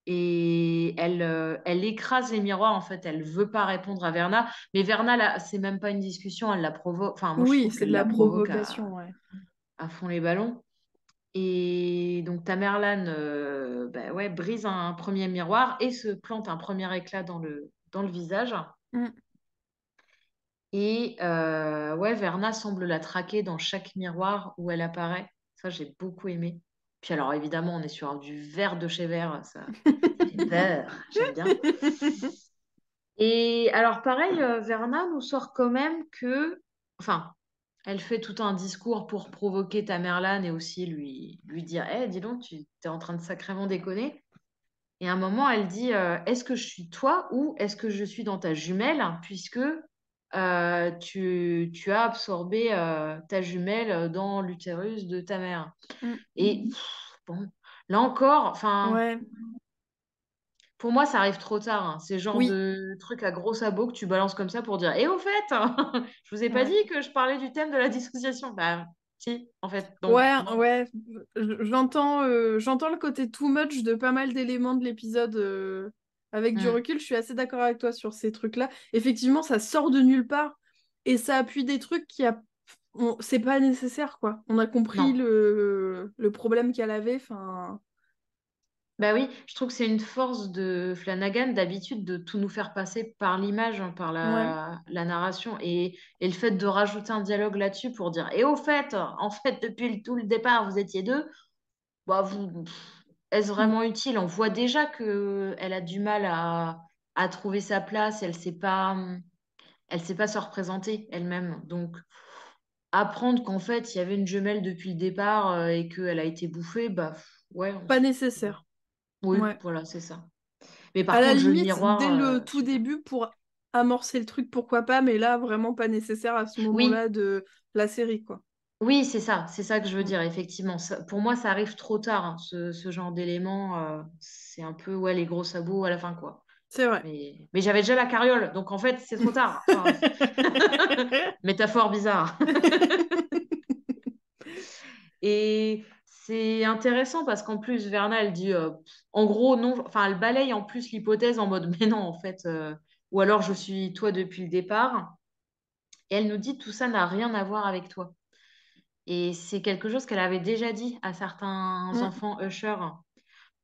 B: Et elle écrase les miroirs, en fait. Elle veut pas répondre à Verna. Mais Verna, là, c'est même pas une discussion, elle la provoque. Enfin, moi, je
A: Oui,
B: trouve
A: c'est de
B: qu'elle
A: la
B: la provoque
A: provocation, ouais.
B: à fond les ballons. Et donc, Tamerlane bah ouais, brise un premier miroir et se plante un premier éclat dans le visage.
A: Mm.
B: Et ouais, Verna semble la traquer dans chaque miroir où elle apparaît. Ça, j'ai beaucoup aimé. Puis alors, évidemment, on est sur du vert de chez vert. Ça fait peur. J'aime bien. Et alors, pareil, Verna nous sort quand même que... Enfin, elle fait tout un discours pour provoquer Tamerlane et aussi lui dire, Eh, dis donc, tu es en train de sacrément déconner. Et à un moment, elle dit, est-ce que je suis toi ou est-ce que je suis dans ta jumelle, puisque tu as absorbé ta jumelle dans l'utérus de ta mère.
A: Mm.
B: Et bon, là encore, enfin,
A: Ouais,
B: pour moi, ça arrive trop tard, hein. C'est le genre
A: oui,
B: de truc à gros sabots que tu balances comme ça pour dire, et au fait, je vous ai pas dit
A: ouais.
B: que je parlais du thème de la dissociation. Bah, si, en fait, donc
A: Ouais,
B: non.
A: ouais, j'entends le côté too much de pas mal d'éléments de l'épisode. Avec du
B: Mm.
A: recul, je suis assez d'accord avec toi sur ces trucs-là. Effectivement, ça sort de nulle part et ça appuie des trucs c'est pas nécessaire, quoi. On a compris
B: Non.
A: le problème qu'elle avait. Enfin,
B: Bah oui, je trouve que c'est une force de Flanagan d'habitude de tout nous faire passer par l'image, hein, par
A: ouais.
B: la narration et le fait de rajouter un dialogue là-dessus pour dire et au fait, en fait, depuis tout le départ, vous étiez deux, bah est-ce
A: Mm.
B: vraiment utile? On voit déjà que elle a du mal à trouver sa place, elle sait pas se représenter elle-même. Donc apprendre qu'en fait, il y avait une jumelle depuis le départ et qu'elle a été bouffée, bah ouais,
A: Pas nécessaire.
B: oui,
A: Ouais.
B: voilà, c'est ça. Mais par
A: À la
B: contre, jeu de
A: limite, dès
B: miroir,
A: le tout
B: super.
A: début, pour amorcer le truc, pourquoi pas, mais là, vraiment pas nécessaire à ce
B: Oui,
A: moment-là de la série, quoi.
B: oui, c'est ça que je veux
A: Mm.
B: dire, effectivement. Pour moi, ça arrive trop tard, hein, ce genre d'élément. C'est un peu, ouais, les gros sabots à la fin, quoi.
A: C'est vrai.
B: Mais j'avais déjà la carriole, donc en fait, c'est trop tard. Enfin, métaphore bizarre. Et c'est intéressant parce qu'en plus, Verna, elle dit, en gros, non, enfin, elle balaye en plus l'hypothèse en mode, mais non, en fait, ou alors je suis toi depuis le départ. Et elle nous dit, tout ça n'a rien à voir avec toi. Et c'est quelque chose qu'elle avait déjà dit à certains
A: Mm.
B: enfants Usher.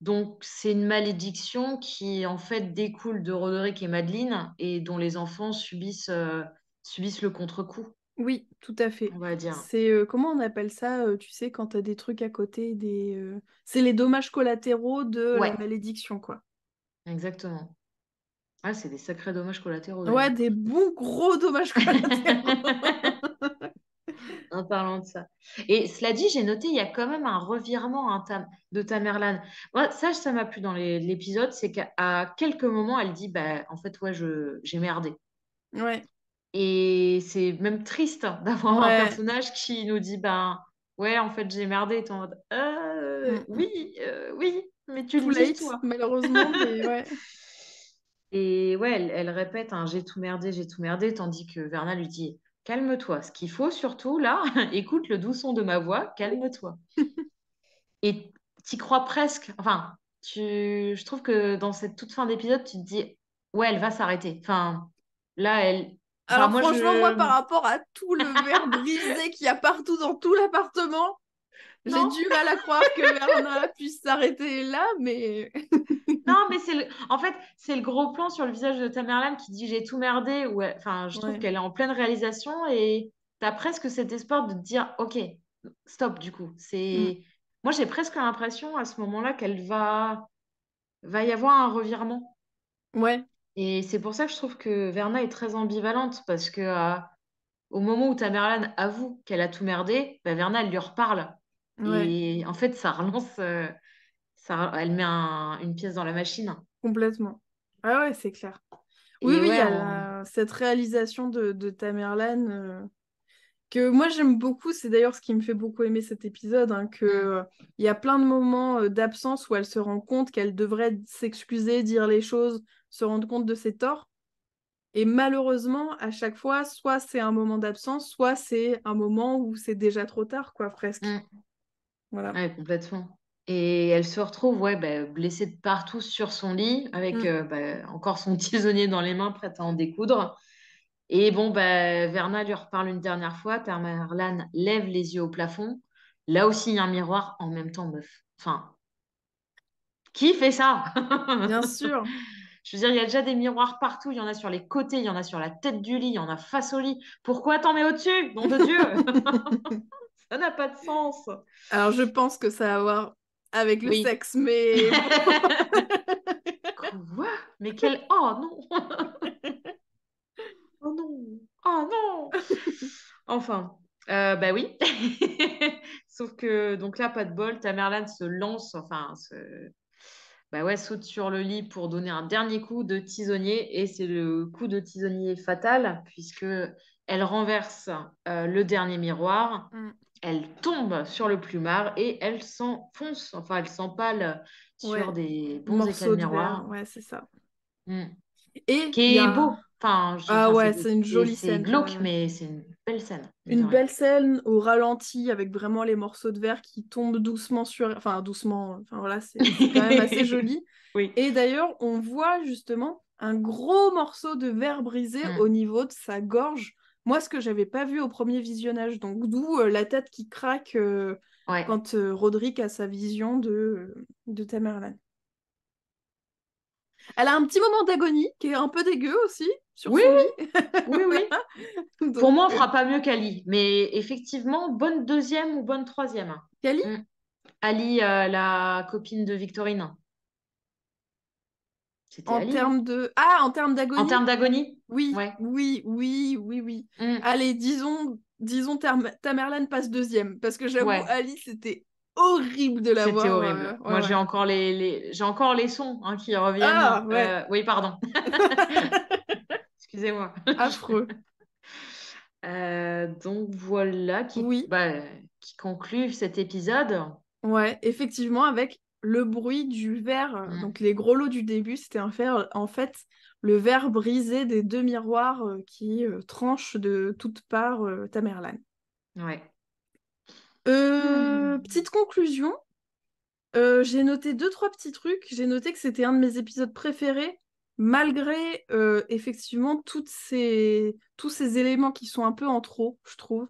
B: Donc, c'est une malédiction qui, en fait, découle de Roderick et Madeleine et dont les enfants subissent le contre-coup,
A: Oui, tout à fait.
B: on va dire.
A: C'est comment on appelle ça, tu sais, quand t'as des trucs à côté, c'est les dommages collatéraux de la
B: Ouais,
A: malédiction, quoi.
B: exactement. Ah, c'est des sacrés dommages collatéraux,
A: Ouais,
B: d'ailleurs.
A: des bons gros dommages collatéraux.
B: En parlant de ça. Et cela dit, j'ai noté, il y a quand même un revirement de Tamerlane. Moi, ça m'a plu dans l'épisode, c'est qu'à quelques moments, elle dit, bah, en fait, ouais, j'ai merdé.
A: Ouais,
B: Et c'est même triste d'avoir un
A: ouais.
B: personnage qui nous dit, ben, ouais, en fait, j'ai merdé. Et t'es en mode,
A: Mm.
B: oui, oui, mais tu le
A: Too
B: dis,
A: late,
B: toi.
A: malheureusement, mais ouais.
B: Et ouais, elle répète, hein, j'ai tout merdé, tandis que Verna lui dit, calme-toi. Ce qu'il faut surtout, là, écoute le doux son de ma voix, calme-toi. Et t'y crois presque. Enfin, je trouve que dans cette toute fin d'épisode, tu te dis, ouais, elle va s'arrêter. Enfin, là, enfin,
A: Alors
B: moi,
A: franchement, moi, par
B: je...
A: rapport à tout le verre brisé qu'il y a partout dans tout l'appartement, j'ai
B: Non,
A: du mal à croire que Verna puisse s'arrêter là, mais...
B: non, mais en fait, c'est le gros plan sur le visage de Tamerlane qui dit j'ai tout merdé. Enfin, je trouve
A: Ouais.
B: qu'elle est en pleine réalisation et t'as presque cet espoir de te dire ok, stop du coup.
A: Mm.
B: Moi, j'ai presque l'impression à ce moment-là va y avoir un revirement.
A: Ouais.
B: Et c'est pour ça que je trouve que Verna est très ambivalente parce que au moment où Tamerlane avoue qu'elle a tout merdé, bah, Verna elle lui reparle.
A: Ouais,
B: Et en fait, ça relance, elle met une pièce dans la machine.
A: complètement. Ah ouais, c'est clair. Oui,
B: Et
A: oui, il y
B: ouais,
A: a cette réalisation de Tamerlan que moi j'aime beaucoup. C'est d'ailleurs ce qui me fait beaucoup aimer cet épisode, hein, que il y a plein de moments d'absence où elle se rend compte qu'elle devrait s'excuser, dire les choses, se rendre compte de ses torts. Et malheureusement, à chaque fois, soit c'est un moment d'absence, soit c'est un moment où c'est déjà trop tard, quoi, presque.
B: Mm.
A: Voilà.
B: Ouais, complètement. Et elle se retrouve ouais, bah, blessée de partout sur son lit, avec
A: Mm.
B: bah, encore son tisonnier dans les mains, prête à en découdre. Et bon, bah, Verna lui reparle une dernière fois. Tamerlan lève les yeux au plafond. Là aussi, il y a un miroir en même temps, meuf. Enfin, qui fait ça?
A: Bien sûr.
B: Je veux dire, il y a déjà des miroirs partout. Il y en a sur les côtés, il y en a sur la tête du lit, il y en a face au lit. Pourquoi t'en mets au-dessus? Nom de Dieu! Ça n'a pas de sens.
A: Alors, je pense que ça a à voir avec le
B: Oui.
A: sexe, mais bon.
B: Quoi? Mais quel... Oh non! Oh non! Oh non! Enfin, bah oui. Sauf que, donc là, pas de bol, Tamerlan se lance, enfin, bah ouais, saute sur le lit pour donner un dernier coup de tisonnier. Et c'est le coup de tisonnier fatal, puisque elle renverse le dernier miroir,
A: Mm.
B: elle tombe sur le plumard et elle s'enfonce, enfin, elle s'empale sur
A: Ouais,
B: des bons éclats de
A: morceau de verre,
B: miroir.
A: ouais, c'est ça.
B: Mm.
A: Et il y
B: Qui est
A: a...
B: beau. Enfin,
A: Ah ouais, c'est une jolie
B: c'est
A: scène quand
B: glauque,
A: même.
B: mais c'est une belle scène, mine de
A: Une
B: rien.
A: belle scène au ralenti avec vraiment les morceaux de verre qui tombent doucement sur... Enfin, doucement, enfin voilà, c'est quand même assez joli.
B: Oui.
A: Et d'ailleurs, on voit justement un gros morceau de verre brisé
B: Mm.
A: au niveau de sa gorge. Moi, ce que j'avais pas vu au premier visionnage. Donc, d'où la tête qui craque
B: Ouais.
A: quand Roderick a sa vision de Tamerlan. Elle a un petit moment d'agonie qui est un peu dégueu aussi sur
B: Oui,
A: son lit.
B: oui, oui. Pour
A: Donc,
B: moi, on fera pas mieux qu'Ali. Mais effectivement, bonne deuxième ou bonne troisième.
A: Kali,
B: Mm. Ali, la copine de Victorine. C'était
A: en
B: Ali, hein.
A: termes de... Ah, en termes
B: En
A: d'agonie?
B: termes d'agonie?
A: Oui,
B: Ouais.
A: oui, oui, oui, oui.
B: Mm.
A: Allez, disons Tamerlan passe deuxième, parce que j'avoue,
B: Ouais.
A: Ali, c'était horrible de la
B: C'était
A: voir.
B: horrible.
A: Ouais,
B: Moi,
A: ouais.
B: j'ai encore les sons hein, qui reviennent.
A: Ah, ouais.
B: Oui, pardon. Excusez-moi.
A: Affreux.
B: Donc voilà
A: Oui,
B: qui conclut cet épisode.
A: ouais, effectivement, avec le bruit du verre,
B: Mm.
A: donc les gros lots du début, c'était en fait le verre brisé des deux miroirs qui tranchent de toutes parts Tamerlan.
B: Ouais.
A: Petite conclusion, j'ai noté deux, trois petits trucs. J'ai noté que c'était un de mes épisodes préférés, malgré effectivement tous ces éléments qui sont un peu en trop, je trouve.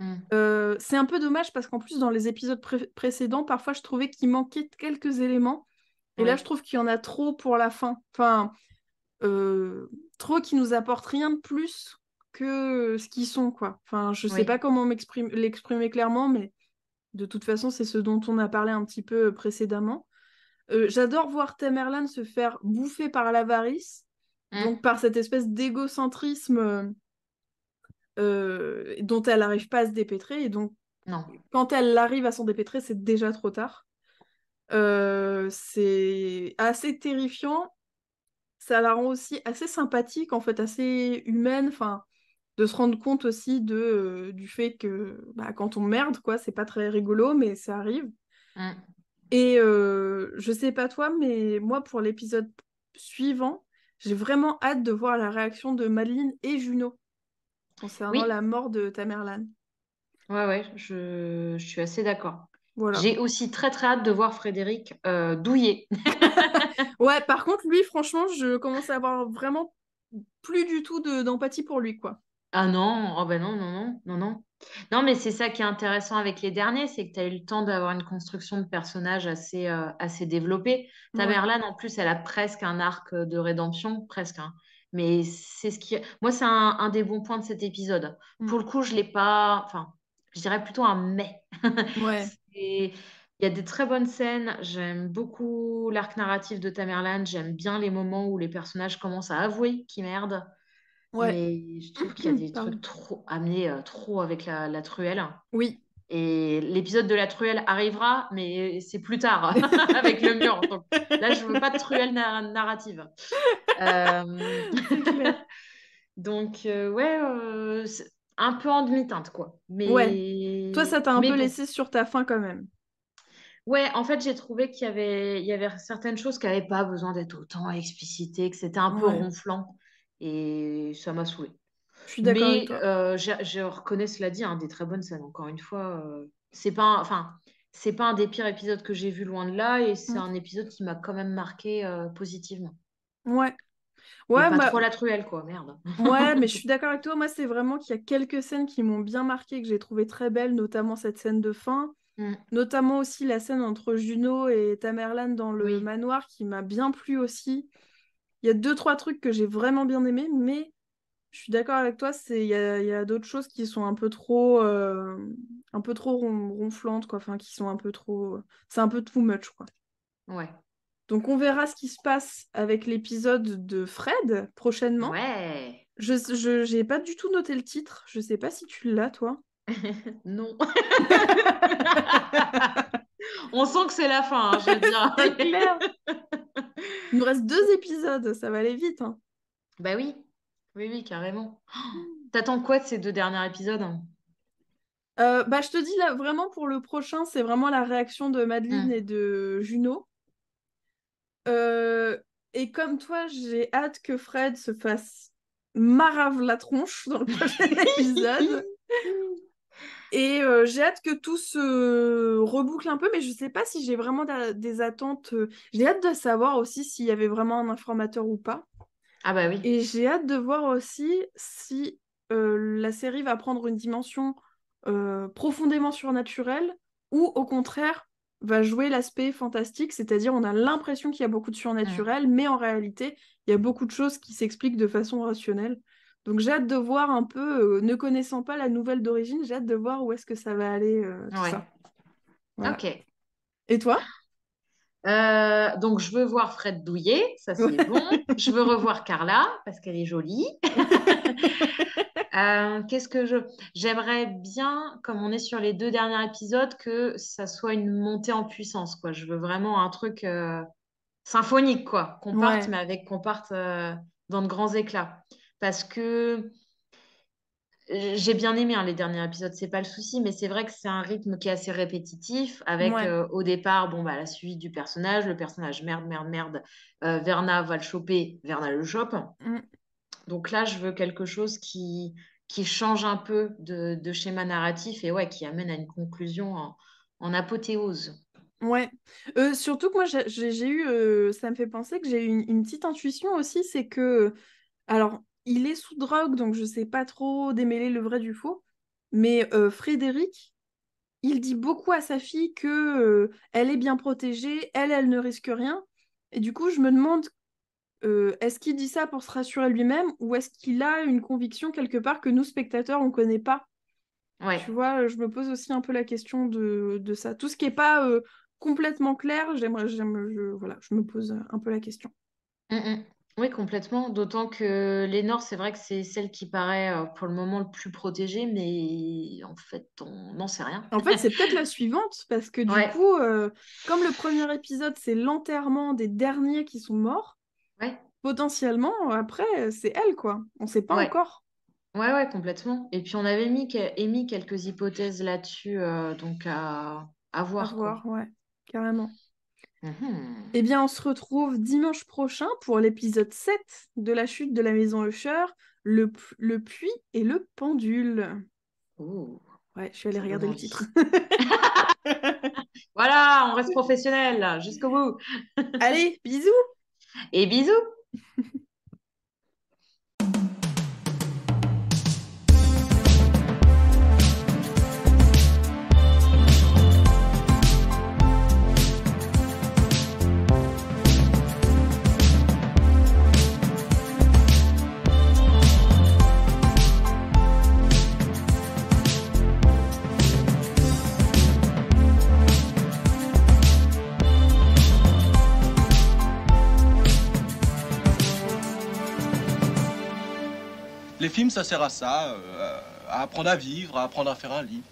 B: Mm.
A: C'est un peu dommage parce qu'en plus, dans les épisodes précédents, parfois je trouvais qu'il manquait quelques éléments. Et là,
B: Oui.
A: je trouve qu'il y en a trop pour la fin. Enfin, euh, trop qui nous apportent rien de plus que ce qu'ils sont, quoi. Enfin, je sais pas
B: Oui.
A: comment l'exprimer clairement, mais de toute façon, c'est ce dont on a parlé un petit peu précédemment. J'adore voir Tamerlan se faire bouffer par l'avarice, donc
B: Mm.
A: par cette espèce d'égocentrisme dont elle n'arrive pas à se dépêtrer. Et donc,
B: Non.
A: quand elle arrive à s'en dépêtrer, c'est déjà trop tard. C'est assez terrifiant. Ça la rend aussi assez sympathique, en fait, assez humaine. Enfin, de se rendre compte aussi du fait que bah, quand on merde, quoi, c'est pas très rigolo, mais ça arrive.
B: Mm.
A: Et je sais pas toi, mais moi, pour l'épisode suivant, j'ai vraiment hâte de voir la réaction de Madeleine et Juno concernant
B: Oui.
A: la mort de Tamerlan.
B: Ouais, ouais, je suis assez d'accord.
A: Voilà.
B: J'ai aussi très très hâte de voir Frédéric douiller.
A: Ouais, par contre, lui, franchement, je commence à avoir vraiment plus du tout d'empathie pour lui, quoi.
B: Ah non, oh ben non, non, non, non, non. Non, mais c'est ça qui est intéressant avec les derniers, c'est que tu as eu le temps d'avoir une construction de personnage assez développée.
A: Ouais.
B: Tamerlan, en plus, elle a presque un arc de rédemption, presque, hein. Mais c'est ce qui... Moi, c'est un des bons points de cet épisode.
A: Mm.
B: Pour le coup, je l'ai pas... Enfin, je dirais plutôt un mais.
A: Ouais.
B: Il y a des très bonnes scènes. J'aime beaucoup l'arc narratif de Tamerlan. J'aime bien les moments où les personnages commencent à avouer qu'ils merdent.
A: Ouais.
B: Mais je trouve qu'il y a des trucs
A: Pardon.
B: trop amenés trop avec la truelle.
A: Oui.
B: Et l'épisode de la truelle arrivera, mais c'est plus tard, avec le mur. Donc là, je veux pas de truelle narrative.
A: C'est clair.
B: Donc, c'est un peu en demi-teinte, quoi.
A: Ouais. Toi, ça t'a un
B: Mais
A: peu
B: bon.
A: laissé sur ta faim quand même.
B: Ouais, en fait, j'ai trouvé qu'il y avait certaines choses qui n'avaient pas besoin d'être autant explicitées, que c'était un peu
A: Ouais.
B: ronflant. Et ça m'a saoulée.
A: Je suis d'accord avec
B: Mais
A: toi.
B: je reconnais, cela dit, hein, des très bonnes scènes. Encore une fois, c'est pas un des pires épisodes que j'ai vu loin de là, et c'est
A: Mm.
B: un épisode qui m'a quand même marqué positivement.
A: Ouais.
B: Et
A: Ouais,
B: pas
A: bah,
B: trop la truelle, quoi, merde.
A: ouais, mais je suis d'accord avec toi. Moi, c'est vraiment qu'il y a quelques scènes qui m'ont bien marqué, que j'ai trouvé très belles, notamment cette scène de fin.
B: Mm,
A: Notamment aussi la scène entre Juno et Tamerlan dans le
B: oui,
A: manoir qui m'a bien plu aussi. Il y a 2-3 trucs que j'ai vraiment bien aimés, mais je suis d'accord avec toi, il y a d'autres choses qui sont un peu trop ronflantes, quoi. Enfin, qui sont un peu trop. C'est un peu too much, quoi.
B: ouais,
A: Donc on verra ce qui se passe avec l'épisode de Fred prochainement.
B: ouais.
A: J'ai pas du tout noté le titre. Je sais pas si tu l'as, toi.
B: Non. On sent que c'est la fin, hein, je veux dire.
A: C'est clair. Il nous reste 2 épisodes, ça va aller vite, hein.
B: Bah oui, oui, oui, carrément. T'attends quoi de ces 2 derniers épisodes?
A: Bah, je te dis là, vraiment pour le prochain, c'est vraiment la réaction de Madeleine et
B: Hmm.
A: de Juno. Euh, et comme toi, j'ai hâte que Fred se fasse marave la tronche dans le prochain épisode. Et j'ai hâte que tout se reboucle un peu, mais je sais pas si j'ai vraiment des attentes. J'ai hâte de savoir aussi s'il y avait vraiment un informateur ou pas.
B: Ah bah oui.
A: Et j'ai hâte de voir aussi si la série va prendre une dimension profondément surnaturelle ou au contraire va jouer l'aspect fantastique, c'est-à-dire on a l'impression qu'il y a beaucoup de
B: Hmm.
A: surnaturel, mais en réalité, il y a beaucoup de choses qui s'expliquent de façon rationnelle. Donc j'ai hâte de voir un peu, ne connaissant pas la nouvelle d'origine, j'ai hâte de voir où est-ce que ça va aller, tout
B: Ouais.
A: ça. Voilà.
B: Ok.
A: Et toi?
B: Donc, je veux voir Fred douillet, ça c'est bon. Je veux revoir Carla parce qu'elle est jolie. Qu'est-ce que je... J'aimerais bien, comme on est sur les 2 derniers épisodes, que ça soit une montée en puissance, quoi. Je veux vraiment un truc symphonique, quoi.
A: Ouais,
B: Qu'on parte dans de grands éclats. Parce que j'ai bien aimé hein, les derniers épisodes, c'est pas le souci, mais c'est vrai que c'est un rythme qui est assez répétitif, avec
A: ouais.
B: au départ, bon, bah, la suite du personnage, le personnage merde, merde, merde, Verna va le choper, Verna le chope.
A: Mm.
B: Donc là, je veux quelque chose qui change un peu de schéma narratif et ouais, qui amène à une conclusion en apothéose.
A: Ouais. Surtout que moi, j'ai eu, ça me fait penser que j'ai eu une petite intuition aussi, c'est que, alors, il est sous drogue, donc je sais pas trop démêler le vrai du faux, mais Frédéric, il dit beaucoup à sa fille que elle est bien protégée, elle ne risque rien, et du coup, je me demande, est-ce qu'il dit ça pour se rassurer lui-même, ou est-ce qu'il a une conviction quelque part que nous, spectateurs, on connaît pas?
B: Ouais.
A: Tu vois, je me pose aussi un peu la question de ça. Tout ce qui n'est pas complètement clair, voilà, je me pose un peu la question.
B: Mm, mm. Oui, complètement. D'autant que Lénore, c'est vrai que c'est celle qui paraît pour le moment le plus protégée, mais en fait, on n'en sait rien.
A: En fait, c'est peut-être la suivante, parce que du
B: Ouais,
A: coup, comme le premier épisode, c'est l'enterrement des derniers qui sont morts,
B: ouais,
A: potentiellement, après, c'est elle, quoi. On ne sait pas
B: ouais.
A: encore.
B: Ouais, ouais, complètement. Et puis on avait émis quelques hypothèses là-dessus, donc à
A: À
B: voir, quoi.
A: voir, ouais, carrément.
B: Mhm.
A: Eh bien, on se retrouve dimanche prochain pour l'épisode 7 de la chute de la maison Usher, le puits et le pendule.
B: Ouh,
A: Ouais, je suis allée
B: ça donne
A: regarder le titre.
B: envie. Voilà, on reste professionnel jusqu'au bout.
A: Allez, bisous!
B: Et bisous!
C: Les films, ça sert à ça, à apprendre à vivre, à apprendre à faire un lit.